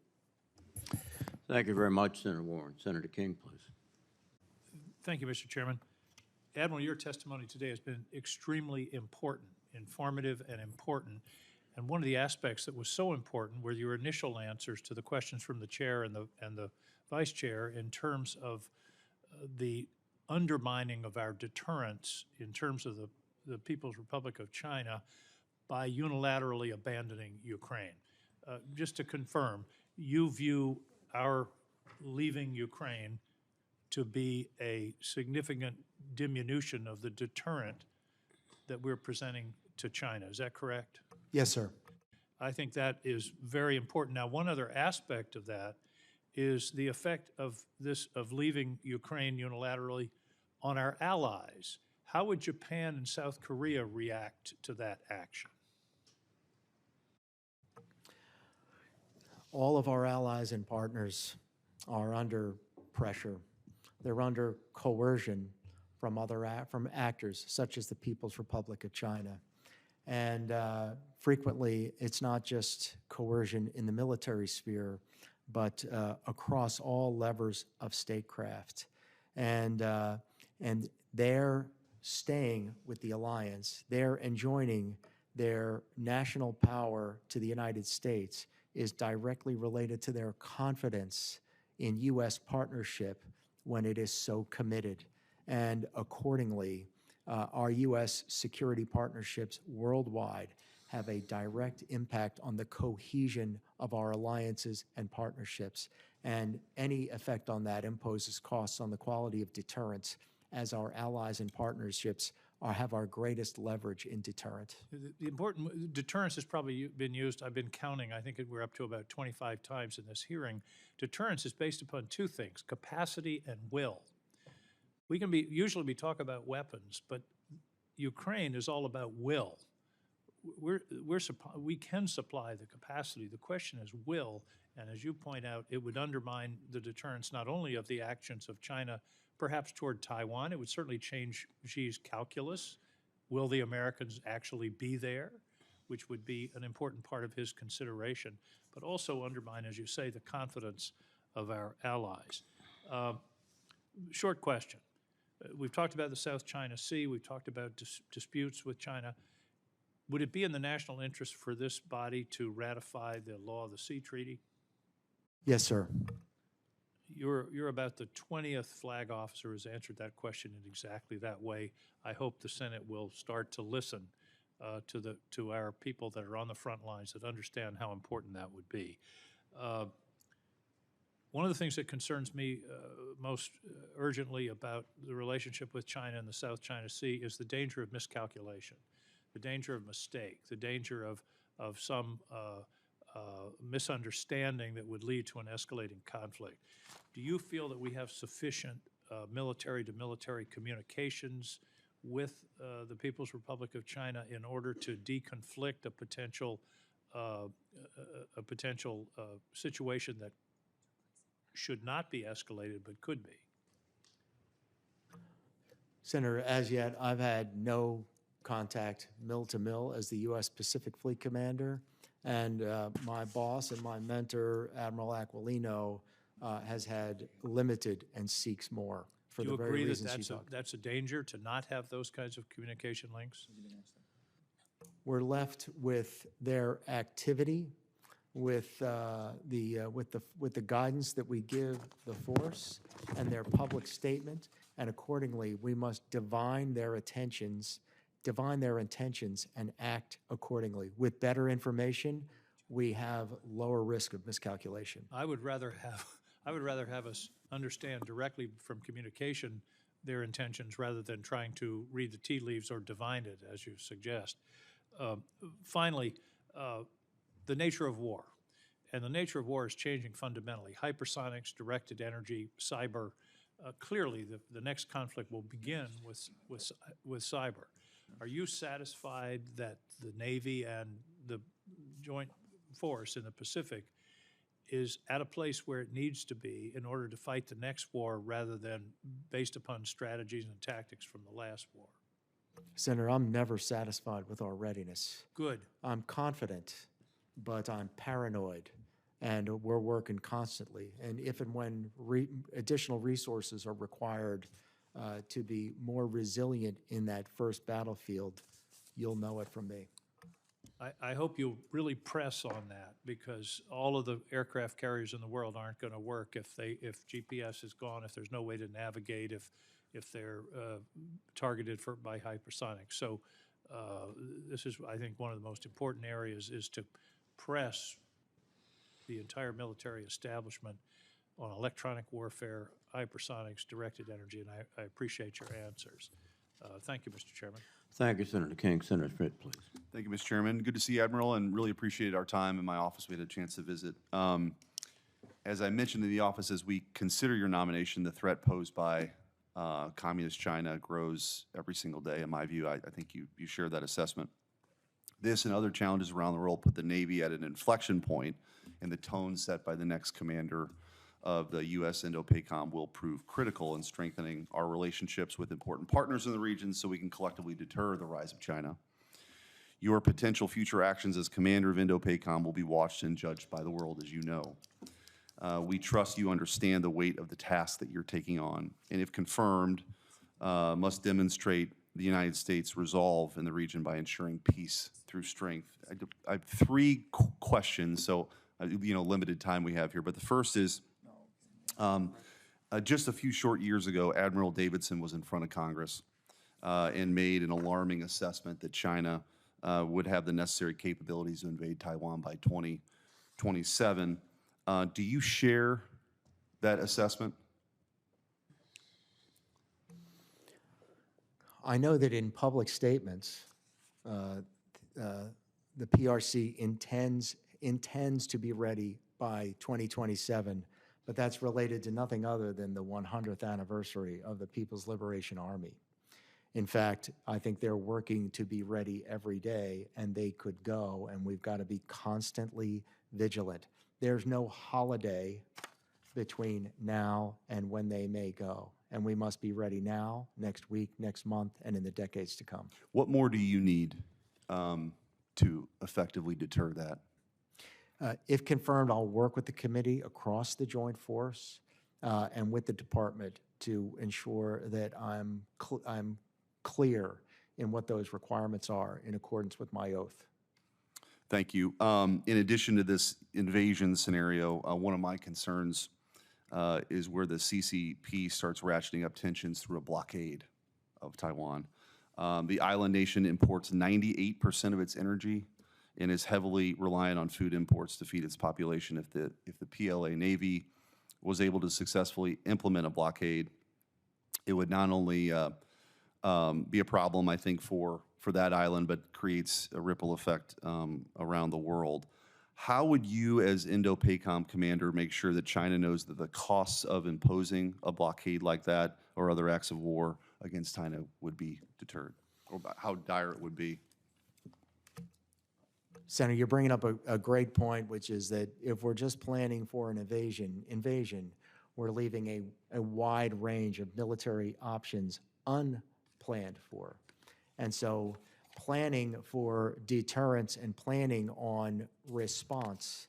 Thank you very much, Senator Warren. Senator King, please. Thank you, Mr. Chairman. Admiral, your testimony today has been extremely important, informative and important. And one of the aspects that was so important were your initial answers to the questions from the chair and the vice chair in terms of the undermining of our deterrence in terms of the People's Republic of China by unilaterally abandoning Ukraine. Just to confirm, you view our leaving Ukraine to be a significant diminution of the deterrent that we're presenting to China. Is that correct? Yes, sir. I think that is very important. Now, one other aspect of that is the effect of leaving Ukraine unilaterally on our allies. How would Japan and South Korea react to that action? All of our allies and partners are under pressure. They're under coercion from from actors such as the People's Republic of China. And frequently, it's not just coercion in the military sphere, but across all levers of statecraft. And they're staying with the alliance. They're enjoining their national power to the United States is directly related to their confidence in U.S. partnership when it is so committed. And accordingly, our U.S. security partnerships worldwide have a direct impact on the cohesion of our alliances and partnerships. And any effect on that imposes costs on the quality of deterrence, as our allies and partnerships have our greatest leverage in deterrent. The important deterrence has probably been used, I've been counting, I think we're up to about 25 times in this hearing. Deterrence is based upon two things, capacity and will. We can usually we talk about weapons, but Ukraine is all about will. We can supply the capacity. The question is will, and as you point out, it would undermine the deterrence not only of the actions of China, perhaps toward Taiwan. It would certainly change Xi's calculus. Will the Americans actually be there? Which would be an important part of his consideration, but also undermine, as you say, the confidence of our allies. Short question. We've talked about the South China Sea. We've talked about disputes with China. Would it be in the national interest for this body to ratify the Law of the Sea Treaty? Yes, sir. You're about the 20th flag officer who's answered that question in exactly that way. I hope the Senate will start to listen to our people that are on the front lines that understand how important that would be. One of the things that concerns me most urgently about the relationship with China and the South China Sea is the danger of miscalculation, the danger of mistake, the danger of some misunderstanding that would lead to an escalating conflict. Do you feel that we have sufficient military-to-military communications with the People's Republic of China in order to deconflict a potential situation that should not be escalated but could be? Senator, as yet, I've had no contact mill-to-mill as the U.S. Pacific Fleet Commander, and my boss and my mentor, Admiral Aquilino, has had limited and seeks more for the very reasons you talked. That's a danger to not have those kinds of communication links? We're left with their activity, with the guidance that we give the force and their public statement, and accordingly, we must divine their intentions and act accordingly. With better information, we have lower risk of miscalculation. I would rather have us understand directly from communication their intentions rather than trying to read the tea leaves or divine it, as you suggest. Finally, the nature of war. And the nature of war is changing fundamentally. Hypersonics, directed energy, cyber. Clearly, the next conflict will begin with cyber. Are you satisfied that the Navy and the Joint Force in the Pacific is at a place where it needs to be in order to fight the next war rather than based upon strategies and tactics from the last war? Senator, I'm never satisfied with our readiness. Good. I'm confident, but I'm paranoid, and we're working constantly. And if and when additional resources are required to be more resilient in that first battlefield, you'll know it from me. I hope you'll really press on that, because all of the aircraft carriers in the world aren't going to work if GPS is gone, if there's no way to navigate, if they're targeted by hypersonics. So this is, I think, one of the most important areas is to press the entire military establishment on electronic warfare, hypersonics, directed energy, and I appreciate your answers. Thank you, Mr. Chairman. Thank you, Senator King. Senator Schmidt, please. Thank you, Mr. Chairman. Good to see you, Admiral, and really appreciated our time in my office. We had a chance to visit. As I mentioned in the office, as we consider your nomination, the threat posed by Communist China grows every single day, in my view. I think you share that assessment. This and other challenges around the world put the Navy at an inflection point, and the tone set by the next commander of the U.S. Indo-PACOM will prove critical in strengthening our relationships with important partners in the region so we can collectively deter the rise of China. Your potential future actions as commander of Indo-PACOM will be watched and judged by the world, as you know. We trust you understand the weight of the task that you're taking on, and if confirmed, must demonstrate the United States' resolve in the region by ensuring peace through strength. I have three questions, so limited time we have here, but the first is, just a few short years ago, Admiral Davidson was in front of Congress and made an alarming assessment that China would have the necessary capabilities to invade Taiwan by 2027. Do you share that assessment? I know that in public statements, the PRC intends to be ready by 2027, but that's related to nothing other than the 100th anniversary of the People's Liberation Army. In fact, I think they're working to be ready every day, and they could go, and we've got to be constantly vigilant. There's no holiday between now and when they may go, and we must be ready now, next week, next month, and in the decades to come. What more do you need to effectively deter that? If confirmed, I'll work with the committee across the Joint Force and with the department to ensure that I'm clear in what those requirements are in accordance with my oath. Thank you. In addition to this invasion scenario, one of my concerns is where the CCP starts ratcheting up tensions through a blockade of Taiwan. The island nation imports 98% of its energy and is heavily reliant on food imports to feed its population. If the PLA Navy was able to successfully implement a blockade, it would not only be a problem, I think, for that island, but creates a ripple effect around the world. How would you, as Indo-PACOM commander, make sure that China knows that the costs of imposing a blockade like that or other acts of war against China would be deterred, or about how dire it would be? Senator, you're bringing up a great point, which is that if we're just planning for an invasion, we're leaving a wide range of military options unplanned for. And so planning for deterrence and planning on response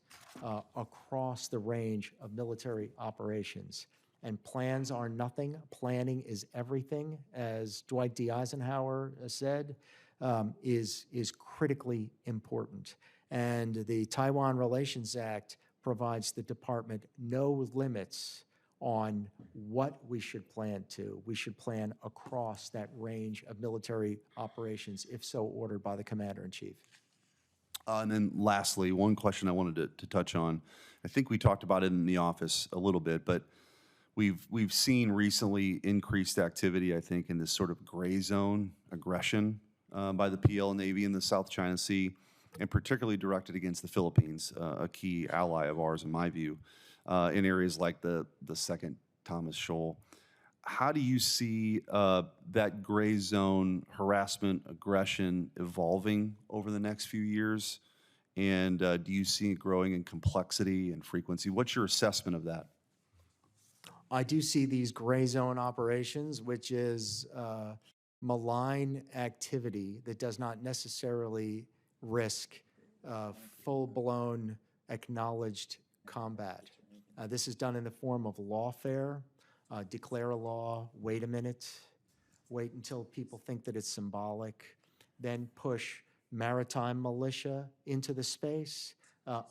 across the range of military operations. And plans are nothing, planning is everything, as Dwight D. Eisenhower said, is critically important. And the Taiwan Relations Act provides the department no limits on what we should plan to. We should plan across that range of military operations, if so ordered by the Commander-in-Chief. And then lastly, one question I wanted to touch on. I think we talked about it in the office a little bit, but we've seen recently increased activity, I think, in this sort of gray zone aggression by the PL Navy in the South China Sea, and particularly directed against the Philippines, a key ally of ours, in my view, in areas like the Second Thomas Shoal. How do you see that gray zone harassment, aggression evolving over the next few years? And do you see it growing in complexity and frequency? What's your assessment of that? I do see these gray zone operations, which is malign activity that does not necessarily risk full-blown acknowledged combat. This is done in the form of lawfare, declare a law, wait a minute, wait until people think that it's symbolic, then push maritime militia into the space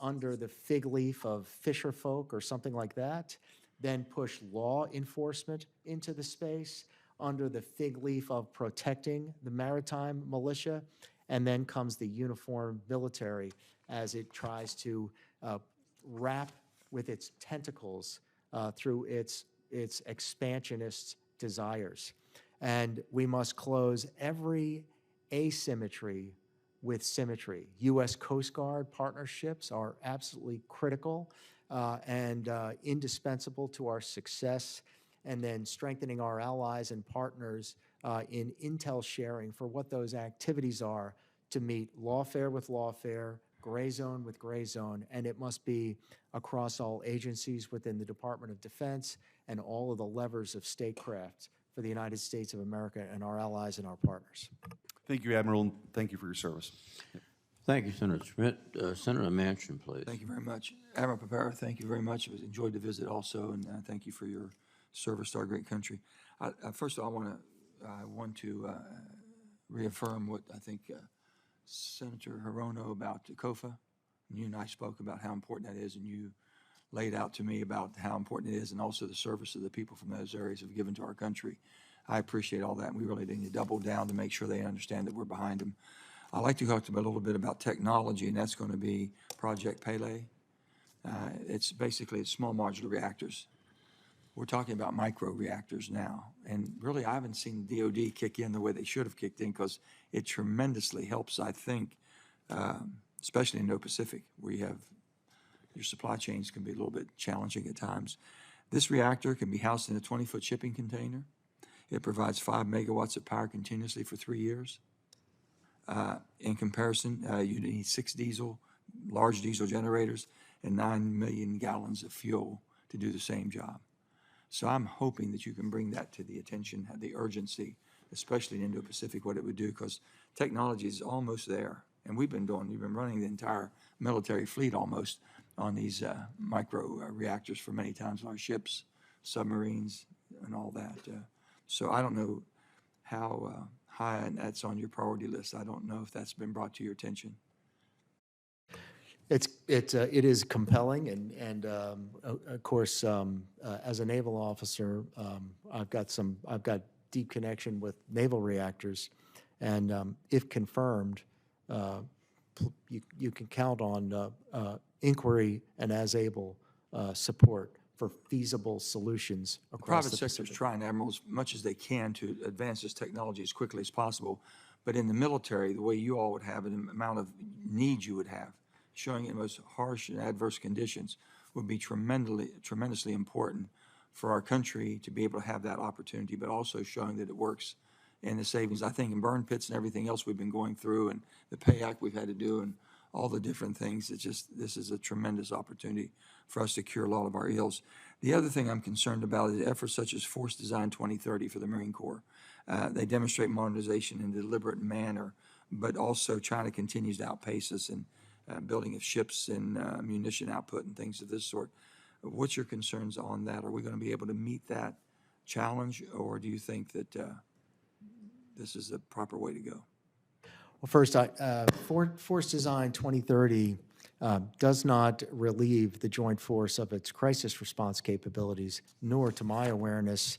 under the fig leaf of fisher folk or something like that, then push law enforcement into the space under the fig leaf of protecting the maritime militia, and then comes the uniformed military as it tries to wrap with its tentacles through its expansionist desires. And we must close every asymmetry with symmetry. U.S. Coast Guard partnerships are absolutely critical and indispensable to our success, and then strengthening our allies and partners in intel sharing for what those activities are to meet lawfare with lawfare, gray zone with gray zone, and it must be across all agencies within the Department of Defense and all of the levers of statecraft for the United States of America and our allies and our partners. Thank you, Admiral, and thank you for your service. Thank you, Senator Schmidt. Senator Manchin, please. Thank you very much. Admiral Paparo, thank you very much. I enjoyed the visit also, and thank you for your service to our great country. First of all, I want to reaffirm what I think Senator Hirono about COFA. You and I spoke about how important that is, and you laid out to me about how important it is, and also the service of the people from those areas have given to our country. I appreciate all that, and we really need to double down to make sure they understand that we're behind them. I'd like to talk a little bit about technology, and that's going to be Project Pele. It's basically small modular reactors. We're talking about micro reactors now, and really I haven't seen DOD kick in the way they should have kicked in, because it tremendously helps, I think, especially in Indo-Pacific, where you have your supply chains can be a little bit challenging at times. This reactor can be housed in a 20-foot shipping container. It provides 5 megawatts of power continuously for 3 years. In comparison, you need 6 large diesel generators and 9 million gallons of fuel to do the same job. So I'm hoping that you can bring that to the attention, the urgency, especially in Indo-Pacific, what it would do, because technology is almost there. And we've been running the entire military fleet almost on these micro reactors for many times on our ships, submarines, and all that. So I don't know how high that's on your priority list. I don't know if that's been brought to your attention. It is compelling, and of course, as a naval officer, I've got deep connection with naval reactors, and if confirmed, you can count on inquiry and as able support for feasible solutions The across private the sector is Pacific. trying, Admiral, as much as they can to advance this technology as quickly as possible. But in the military, the way you all would have an amount of needs you would have, showing in most harsh and adverse conditions, would be tremendously important for our country to be able to have that opportunity, but also showing that it works in the savings. I think in burn pits and everything else we've been going through, and the pay act we've had to do, and all the different things, this is a tremendous opportunity for us to cure a lot of our ills. The other thing I'm concerned about is efforts such as Force Design 2030 for the Marine Corps. They demonstrate modernization in a deliberate manner, but also China continues to outpace us in building of ships and munition output and things of this sort. What's your concerns on that? Are we going to be able to meet that challenge, or do you think that this is the proper way to go? Well, first, Force Design 2030 does not relieve the Joint Force of its crisis response capabilities, nor, to my awareness,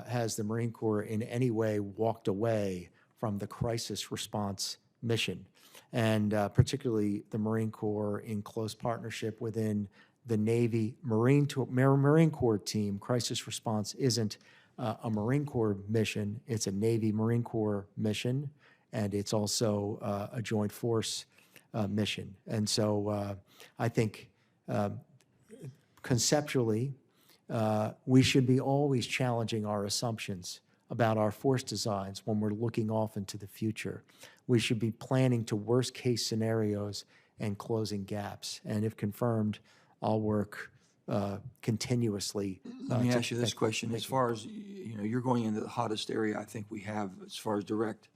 has the Marine Corps in any way walked away from the crisis response mission. And particularly the Marine Corps, in close partnership within the Navy Marine Corps team. Crisis response isn't a Marine Corps mission, it's a Navy Marine Corps mission, and it's also a joint force mission. And so I think conceptually, we should be always challenging our assumptions about our force designs when we're looking off into the future. We should be planning to worst case scenarios and closing gaps. And if confirmed, I'll work continuously. Let me ask you this question. As far as, you're going into the hottest area I think we have as far as direct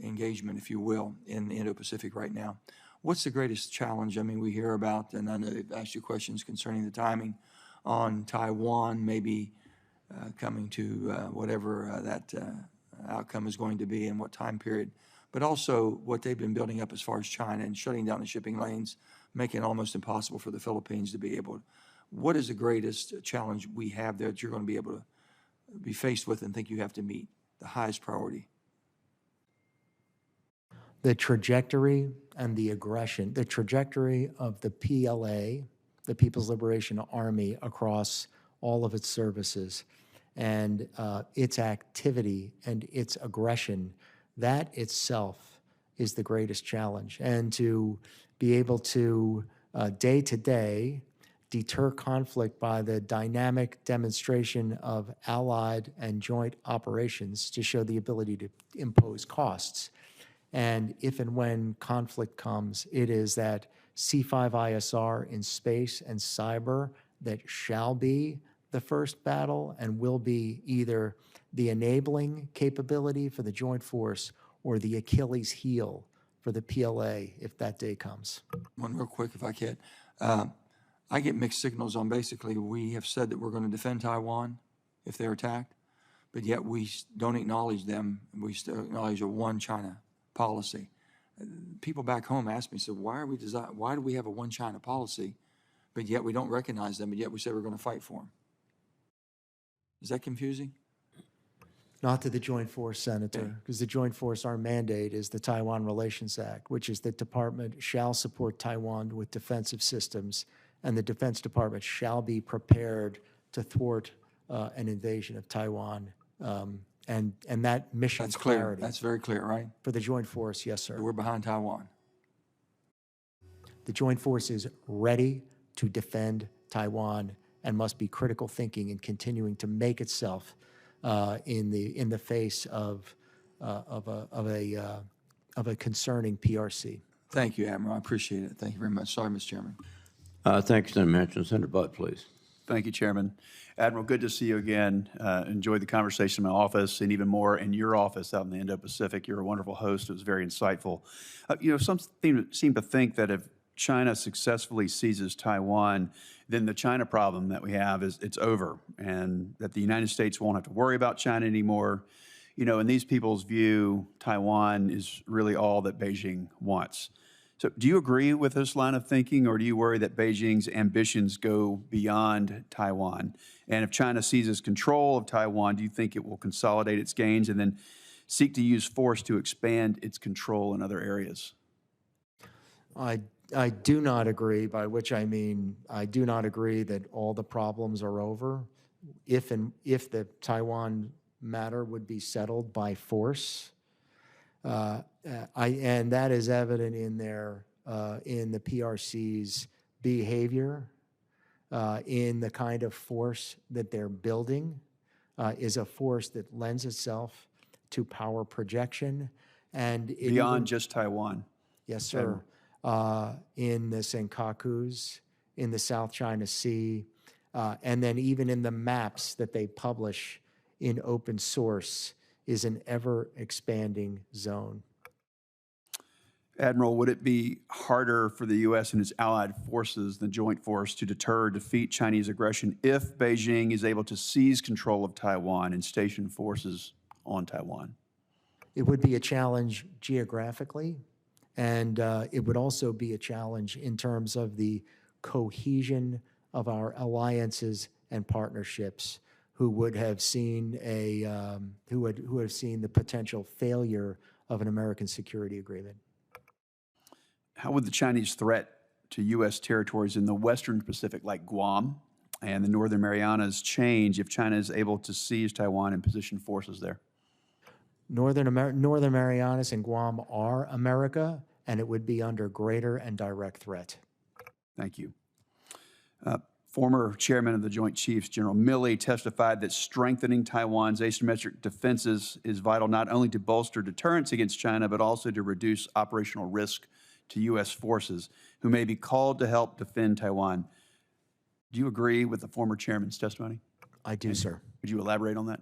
engagement, if you will, in the Indo-Pacific right now. What's the greatest challenge? I mean, we hear about, and I know they've asked you questions concerning the timing on Taiwan, maybe coming to whatever that outcome is going to be and what time period, but also what they've been building up as far as China and shutting down the shipping lanes, making it almost impossible for the Philippines to be able to. What is the greatest challenge we have there that you're going to be able to be faced with and think you have to meet, the highest priority? The trajectory and the aggression, the trajectory of the PLA, the People's Liberation Army, across all of its services, and its activity and its aggression, that itself is the greatest challenge. And to be able to, day to day, deter conflict by the dynamic demonstration of allied and joint operations to show the ability to impose costs. And if and when conflict comes, it is that C5ISR in space and cyber that shall be the first battle and will be either the enabling capability for the joint force or the Achilles heel for the PLA if that day comes. One real quick, if I can. I get mixed signals on basically we have said that we're going to defend Taiwan if they're attacked, but yet we don't acknowledge them. We still acknowledge a one China policy. People back home ask me, so why do we have a one China policy, but yet we don't recognize them, but yet we say we're going to fight for them? Is that confusing? Not to the Joint Force, Senator, because the Joint Force, our mandate is the Taiwan Relations Act, which is the department shall support Taiwan with defensive systems, and the Defense Department shall be prepared to thwart an invasion of Taiwan. And that mission That's clear. clarity. That's very clear, right? For the Joint Force, yes, sir. We're behind Taiwan. The Joint Force is ready to defend Taiwan and must be critical thinking and continuing to make itself in the face of a concerning PRC. Thank you, Admiral. I appreciate it. Thank you very much. Sorry, Mr. Chairman. Thank you, Senator Manchin. Senator Butt, please. Thank you, Chairman. Admiral, good to see you again. Enjoyed the conversation in my office and even more in your office out in the Indo-Pacific. You're a wonderful host. It was very insightful. Some seem to think that if China successfully seizes Taiwan, then the China problem that we have it's over, and that the United States won't have to worry about China anymore. In these people's view, Taiwan is really all that Beijing wants. So do you agree with this line of thinking, or do you worry that Beijing's ambitions go beyond Taiwan? And if China seizes control of Taiwan, do you think it will consolidate its gains and then seek to use force to expand its control in other areas? I do not agree, by which I mean I do not agree that all the problems are over. If the Taiwan matter would be settled by force, and that is evident in the PRC's behavior, in the kind of force that they're building, is a force that lends itself to power projection and Beyond just Taiwan. Yes, sir. In the Senkakus, in the South China Sea, and then even in the maps that they publish in open source is an ever-expanding zone. Admiral, would it be harder for the U.S. and its allied forces, the joint force, to deter or defeat Chinese aggression if Beijing is able to seize control of Taiwan and station forces on Taiwan? It would be a challenge geographically, and it would also be a challenge in terms of the cohesion of our alliances and partnerships, who would have seen who have seen the potential failure of an American security agreement. How would the Chinese threat to U.S. territories in the Western Pacific, like Guam and the Northern Marianas, change if China is able to seize Taiwan and position forces there? Northern Marianas and Guam are America, and it would be under greater and direct threat. Thank you. Former chairman of the Joint Chiefs, General Milley, testified that strengthening Taiwan's asymmetric defenses is vital not only to bolster deterrence against China, but also to reduce operational risk to U.S. forces who may be called to help defend Taiwan. Do you agree with the former chairman's testimony? I do, sir. Could you elaborate on that?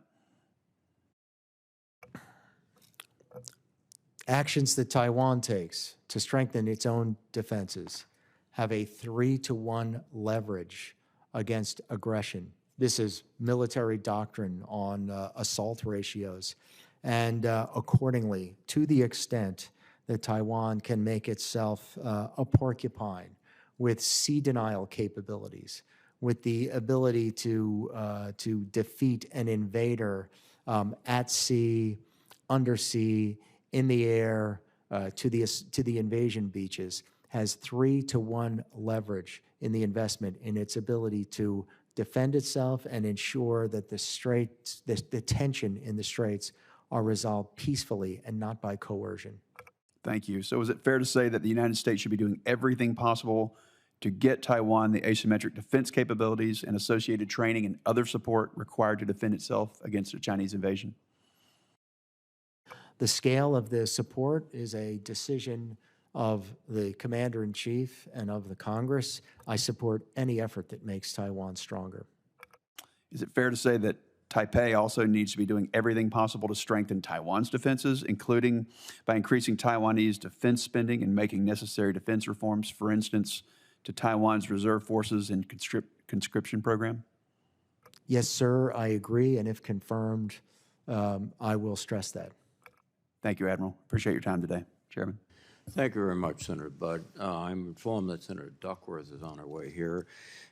Actions that Taiwan takes to strengthen its own defenses have a 3-to-1 leverage against aggression. This is military doctrine on assault ratios. And accordingly, to the extent that Taiwan can make itself a porcupine with sea denial capabilities, with the ability to defeat an invader at sea, undersea, in the air, to the invasion beaches, has 3-to-1 leverage in the investment in its ability to defend itself and ensure that the tension in the straits are resolved peacefully and not by coercion. Thank you. So is it fair to say that the United States should be doing everything possible to get Taiwan the asymmetric defense capabilities and associated training and other support required to defend itself against a Chinese invasion? The scale of the support is a decision of the Commander-in-Chief and of the Congress. I support any effort that makes Taiwan stronger. Is it fair to say that Taipei also needs to be doing everything possible to strengthen Taiwan's defenses, including by increasing Taiwanese defense spending and making necessary defense reforms, for instance, to Taiwan's reserve forces and conscription program? Yes, sir, I agree, and if confirmed, I will stress that. Thank you, Admiral. Appreciate your time today, Chairman. Thank you very much, Senator Budd. I'm informed that Senator Duckworth is on her way here.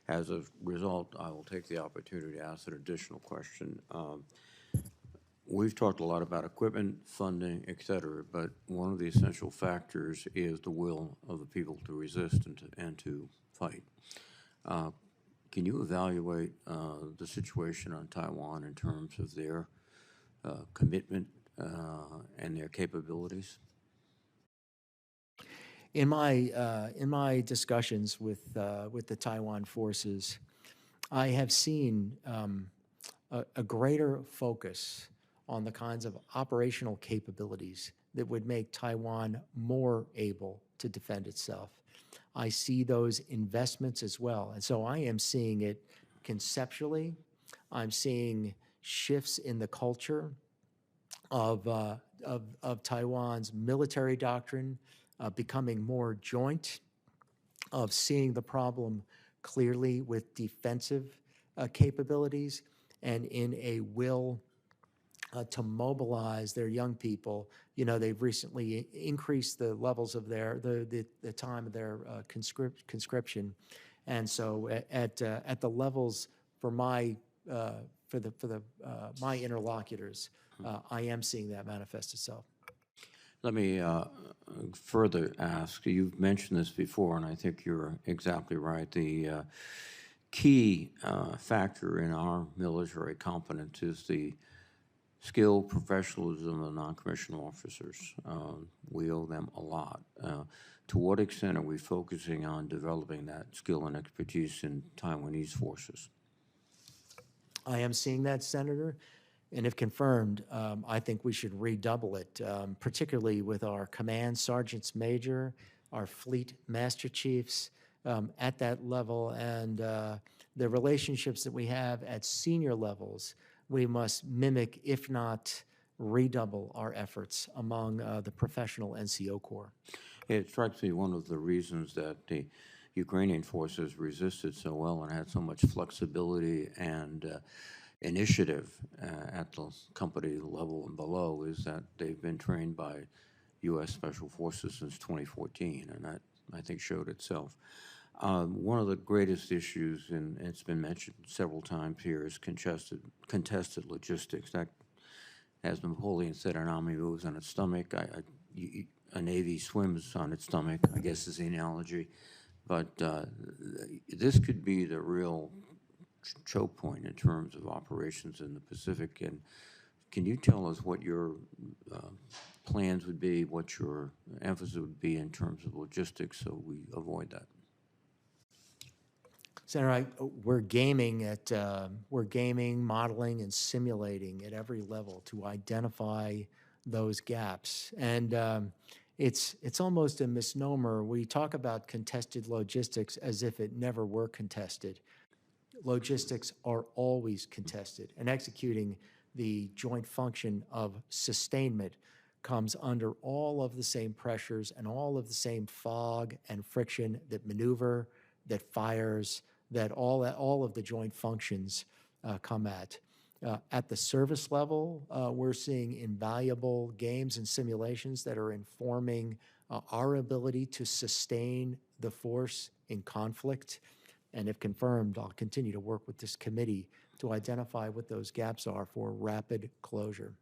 As a result, I will take the opportunity to ask an additional question. We've talked a lot about equipment, funding, et cetera, but one of the essential factors is the will of the people to resist and to fight. Can you evaluate the situation on Taiwan in terms of their commitment and their capabilities? In my discussions with the Taiwan forces, I have seen a greater focus on the kinds of operational capabilities that would make Taiwan more able to defend itself. I see those investments as well, and so I am seeing it conceptually. I'm seeing shifts in the culture of Taiwan's military doctrine becoming more joint, of seeing the problem clearly with defensive capabilities, and in a will to mobilize their young people. You know, they've recently increased the levels of the time of their conscription, and so at the levels for my my interlocutors, I am seeing that manifest itself. Let me further ask, you've mentioned this before, and I think you're exactly right. The key factor in our military competence is the skill, professionalism of non-commissioned officers. We owe them a lot. To what extent are we focusing on developing that skill and expertise in Taiwanese forces? I am seeing that, Senator, and if confirmed, I think we should redouble it, particularly with our command sergeants major, our fleet master chiefs at that level, and the relationships that we have at senior levels. We must mimic, if not redouble, our efforts among the professional NCO Corps. It strikes me one of the reasons that the Ukrainian forces resisted so well and had so much flexibility and initiative at the company level and below is that they've been trained by U.S. Special Forces since 2014, and that, I think, showed itself. One of the greatest issues, and it's been mentioned several times here, is contested logistics. That, as Napoleon said, an army moves on its stomach. A navy swims on its stomach, I guess is the analogy. But this could be the real choke point in terms of operations in the Pacific. And can you tell us what your plans would be, what your emphasis would be in terms of logistics so we avoid that? Senator, we're gaming, modeling, and simulating at every level to identify those gaps. And it's almost a misnomer. We talk about contested logistics as if it never were contested. Logistics are always contested, and executing the joint function of sustainment comes under all of the same pressures and all of the same fog and friction that maneuver, that fires, that all of the joint functions come at. At the service level, we're seeing invaluable games and simulations that are informing our ability to sustain the force in conflict. And if confirmed, I'll continue to work with this committee to identify what those gaps are for rapid closure.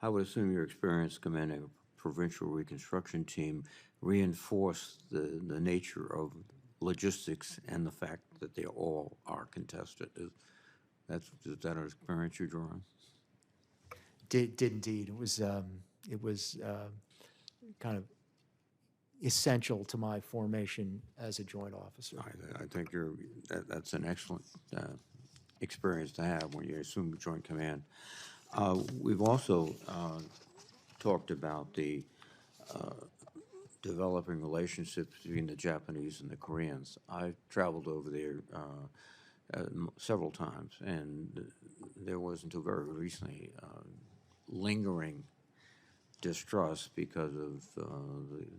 I would assume your experience commanding a provincial reconstruction team reinforced the nature of logistics and the fact that they all are contested. Is that an experience you draw on? Did indeed. It was kind of essential to my formation as a joint officer. I think that's an excellent experience to have when you assume joint command. We've also talked about the developing relationships between the Japanese and the Koreans. I've traveled over there several times, and there was, until very recently, lingering distrust because of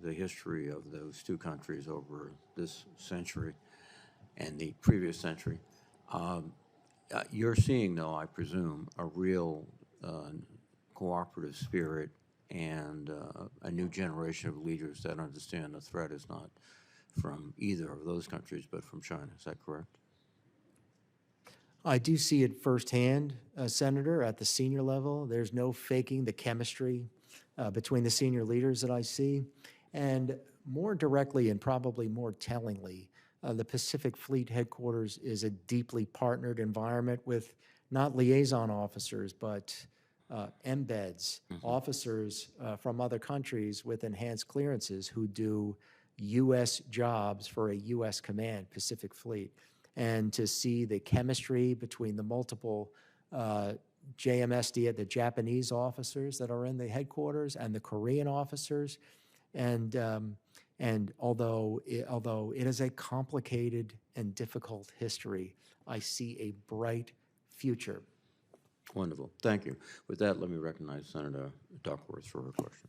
the history of those two countries over this century and the previous century. You're seeing, though, I presume, a real cooperative spirit and a new generation of leaders that understand the threat is not from either of those countries, but from China. Is that correct? I do see it firsthand, Senator, at the senior level. There's no faking the chemistry between the senior leaders that I see. And more directly and probably more tellingly, the Pacific Fleet Headquarters is a deeply partnered environment with not liaison officers, but embeds, officers from other countries with enhanced clearances who do U.S. jobs for a U.S. command, Pacific Fleet. And to see the chemistry between the multiple JMSD, the Japanese officers that are in the headquarters, and the Korean officers, and although it is a complicated and difficult history, I see a bright future. Wonderful. Thank you. With that, let me recognize Senator Duckworth for her questions.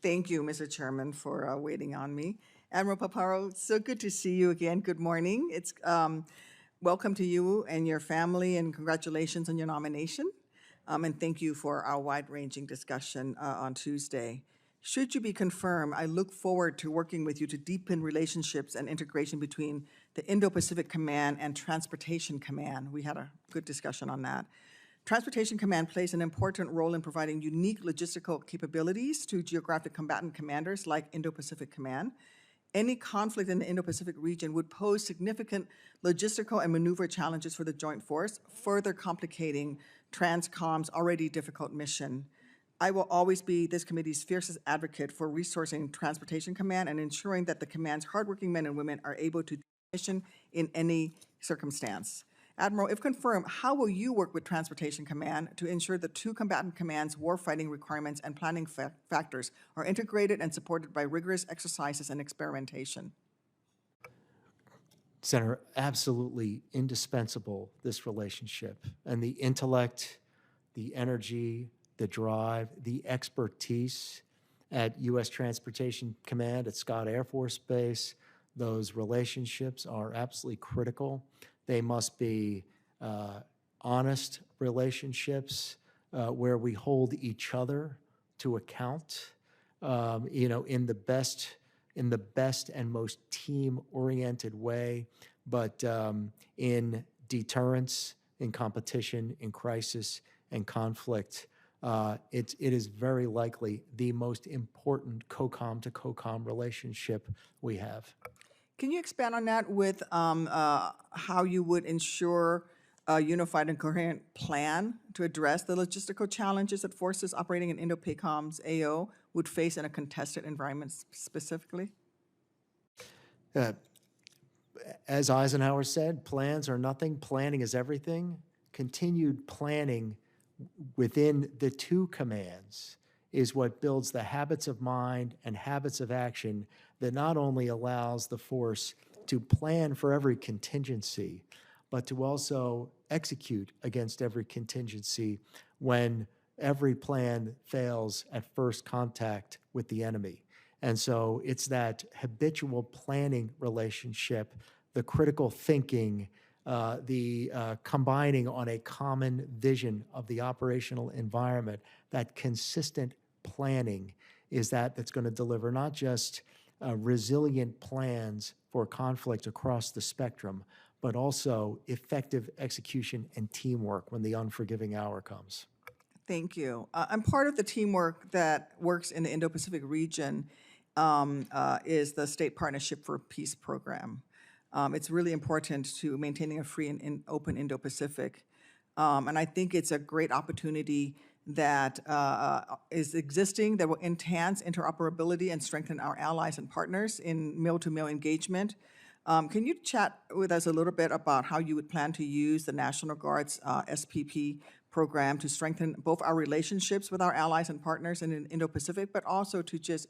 Thank you, Mr. Chairman, for waiting on me. Admiral Paparo, it's so good to see you again. Good morning. It's welcome to you and your family, and congratulations on your nomination. And thank you for our wide-ranging discussion on Tuesday. Should you be confirmed, I look forward to working with you to deepen relationships and integration between the Indo-Pacific Command and Transportation Command. We had a good discussion on that. Transportation Command plays an important role in providing unique logistical capabilities to geographic combatant commanders like Indo-Pacific Command. Any conflict in the Indo-Pacific region would pose significant logistical and maneuver challenges for the joint force, further complicating TRANSCOM's already difficult mission. I will always be this committee's fiercest advocate for resourcing Transportation Command and ensuring that the command's hardworking men and women are able to do mission in any circumstance. Admiral, if confirmed, how will you work with Transportation Command to ensure the two combatant commands' warfighting requirements and planning factors are integrated and supported by rigorous exercises and experimentation? Senator, absolutely indispensable, this relationship. And the intellect, the energy, the drive, the expertise at U.S. Transportation Command at Scott Air Force Base, those relationships are absolutely critical. They must be honest relationships where we hold each other to account, in the best and most team-oriented way, but in deterrence, in competition, in crisis, and conflict. It is very likely the most important COCOM to COCOM relationship we have. Can you expand on that with how you would ensure a unified and coherent plan to address the logistical challenges that forces operating in Indo-PACOM's AO would face in a contested environment specifically? As Eisenhower said, plans are nothing, planning is everything. Continued planning within the two commands is what builds the habits of mind and habits of action that not only allows the force to plan for every contingency, but to also execute against every contingency when every plan fails at first contact with the enemy. And so it's that habitual planning relationship, the critical thinking, the combining on a common vision of the operational environment, that consistent planning is that's going to deliver not just resilient plans for conflict across the spectrum, but also effective execution and teamwork when the unforgiving hour comes. Thank you. I'm part of the teamwork that works in the Indo-Pacific region is the State Partnership for Peace program. It's really important to maintaining a free and open Indo-Pacific. And I think it's a great opportunity that is existing that will enhance interoperability and strengthen our allies and partners in mil-to-mil engagement. Can you chat with us a little bit about how you would plan to use the National Guard's SPP program to strengthen both our relationships with our allies and partners in Indo-Pacific, but also to just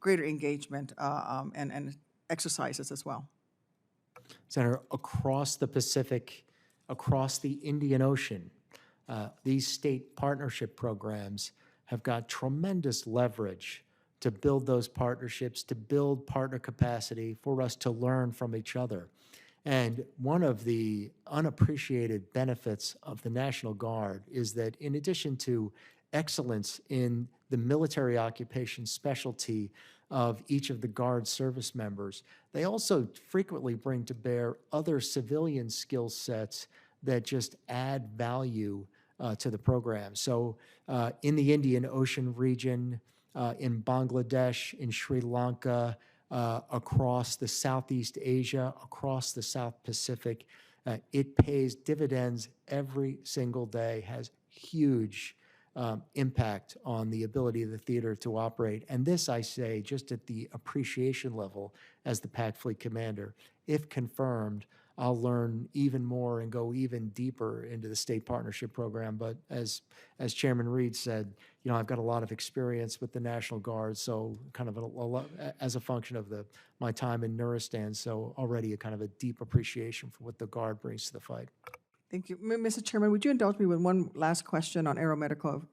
greater engagement and exercises as well? Senator, across the Pacific, across the Indian Ocean, these state partnership programs have got tremendous leverage to build those partnerships, to build partner capacity for us to learn from each other. And one of the unappreciated benefits of the National Guard is that in addition to excellence in the military occupation specialty of each of the Guard service members, they also frequently bring to bear other civilian skill sets that just add value to the program. So in the Indian Ocean region, in Bangladesh, in Sri Lanka, across the Southeast Asia, across the South Pacific, it pays dividends every single day, has huge impact on the ability of the theater to operate. And this, I say, just at the appreciation level as the PAC Fleet Commander. If confirmed, I'll learn even more and go even deeper into the state partnership program. But as Chairman Reed said, I've got a lot of experience with the National Guard, so kind of as a function of my time in Nuristan, so already a kind of a deep appreciation for what the Guard brings to the fight. Thank you. Mr. Chairman, would you indulge me with one last question on aeromedical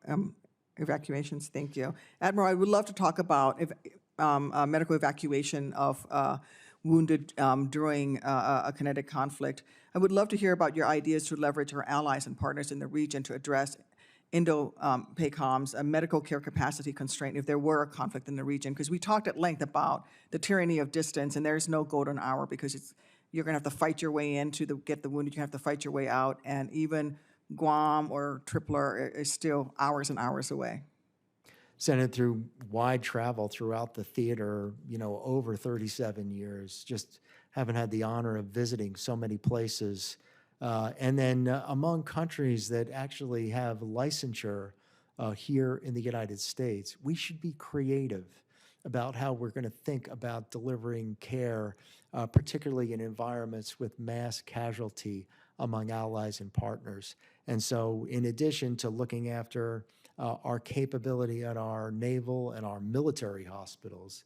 evacuations? Thank you. Admiral, I would love to talk about medical evacuation of wounded during a kinetic conflict. I would love to hear about your ideas to leverage our allies and partners in the region to address Indo-PACOM's medical care capacity constraint if there were a conflict in the region? Because we talked at length about the tyranny of distance, and there's no golden hour because you're going to have to fight your way in to get the wounded. You have to fight your way out, and even Guam or Tripler is still hours and hours away. Senator, through wide travel throughout the theater, over 37 years, just haven't had the honor of visiting so many places. And then among countries that actually have licensure here in the United States, we should be creative about how we're going to think about delivering care, particularly in environments with mass casualty among allies and partners. And so in addition to looking after our capability at our naval and our military hospitals,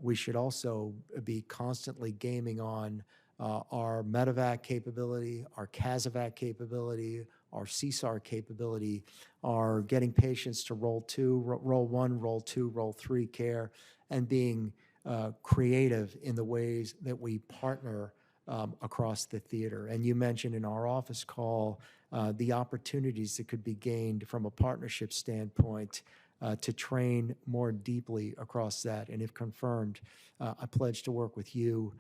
we should also be constantly gaming on our medevac capability, our CASEVAC capability, our CSAR capability, our getting patients to role 1, role 2, role 3 care, and being creative in the ways that we partner across the theater. And you mentioned in our office call the opportunities that could be gained from a partnership standpoint to train more deeply across that. And if confirmed, I pledge to work with you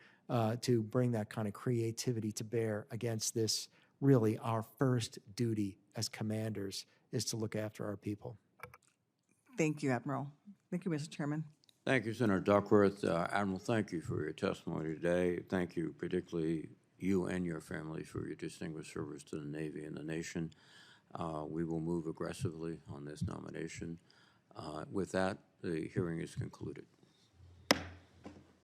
to bring that kind of creativity to bear against this. Really, our first duty as commanders is to look after our people. Thank you, Admiral. Thank you, Mr. Chairman. Thank you, Senator Duckworth. Admiral, thank you for your testimony today. Thank you, particularly you and your family, for your distinguished service to the Navy and the nation. We will move aggressively on this nomination. With that, the hearing is concluded.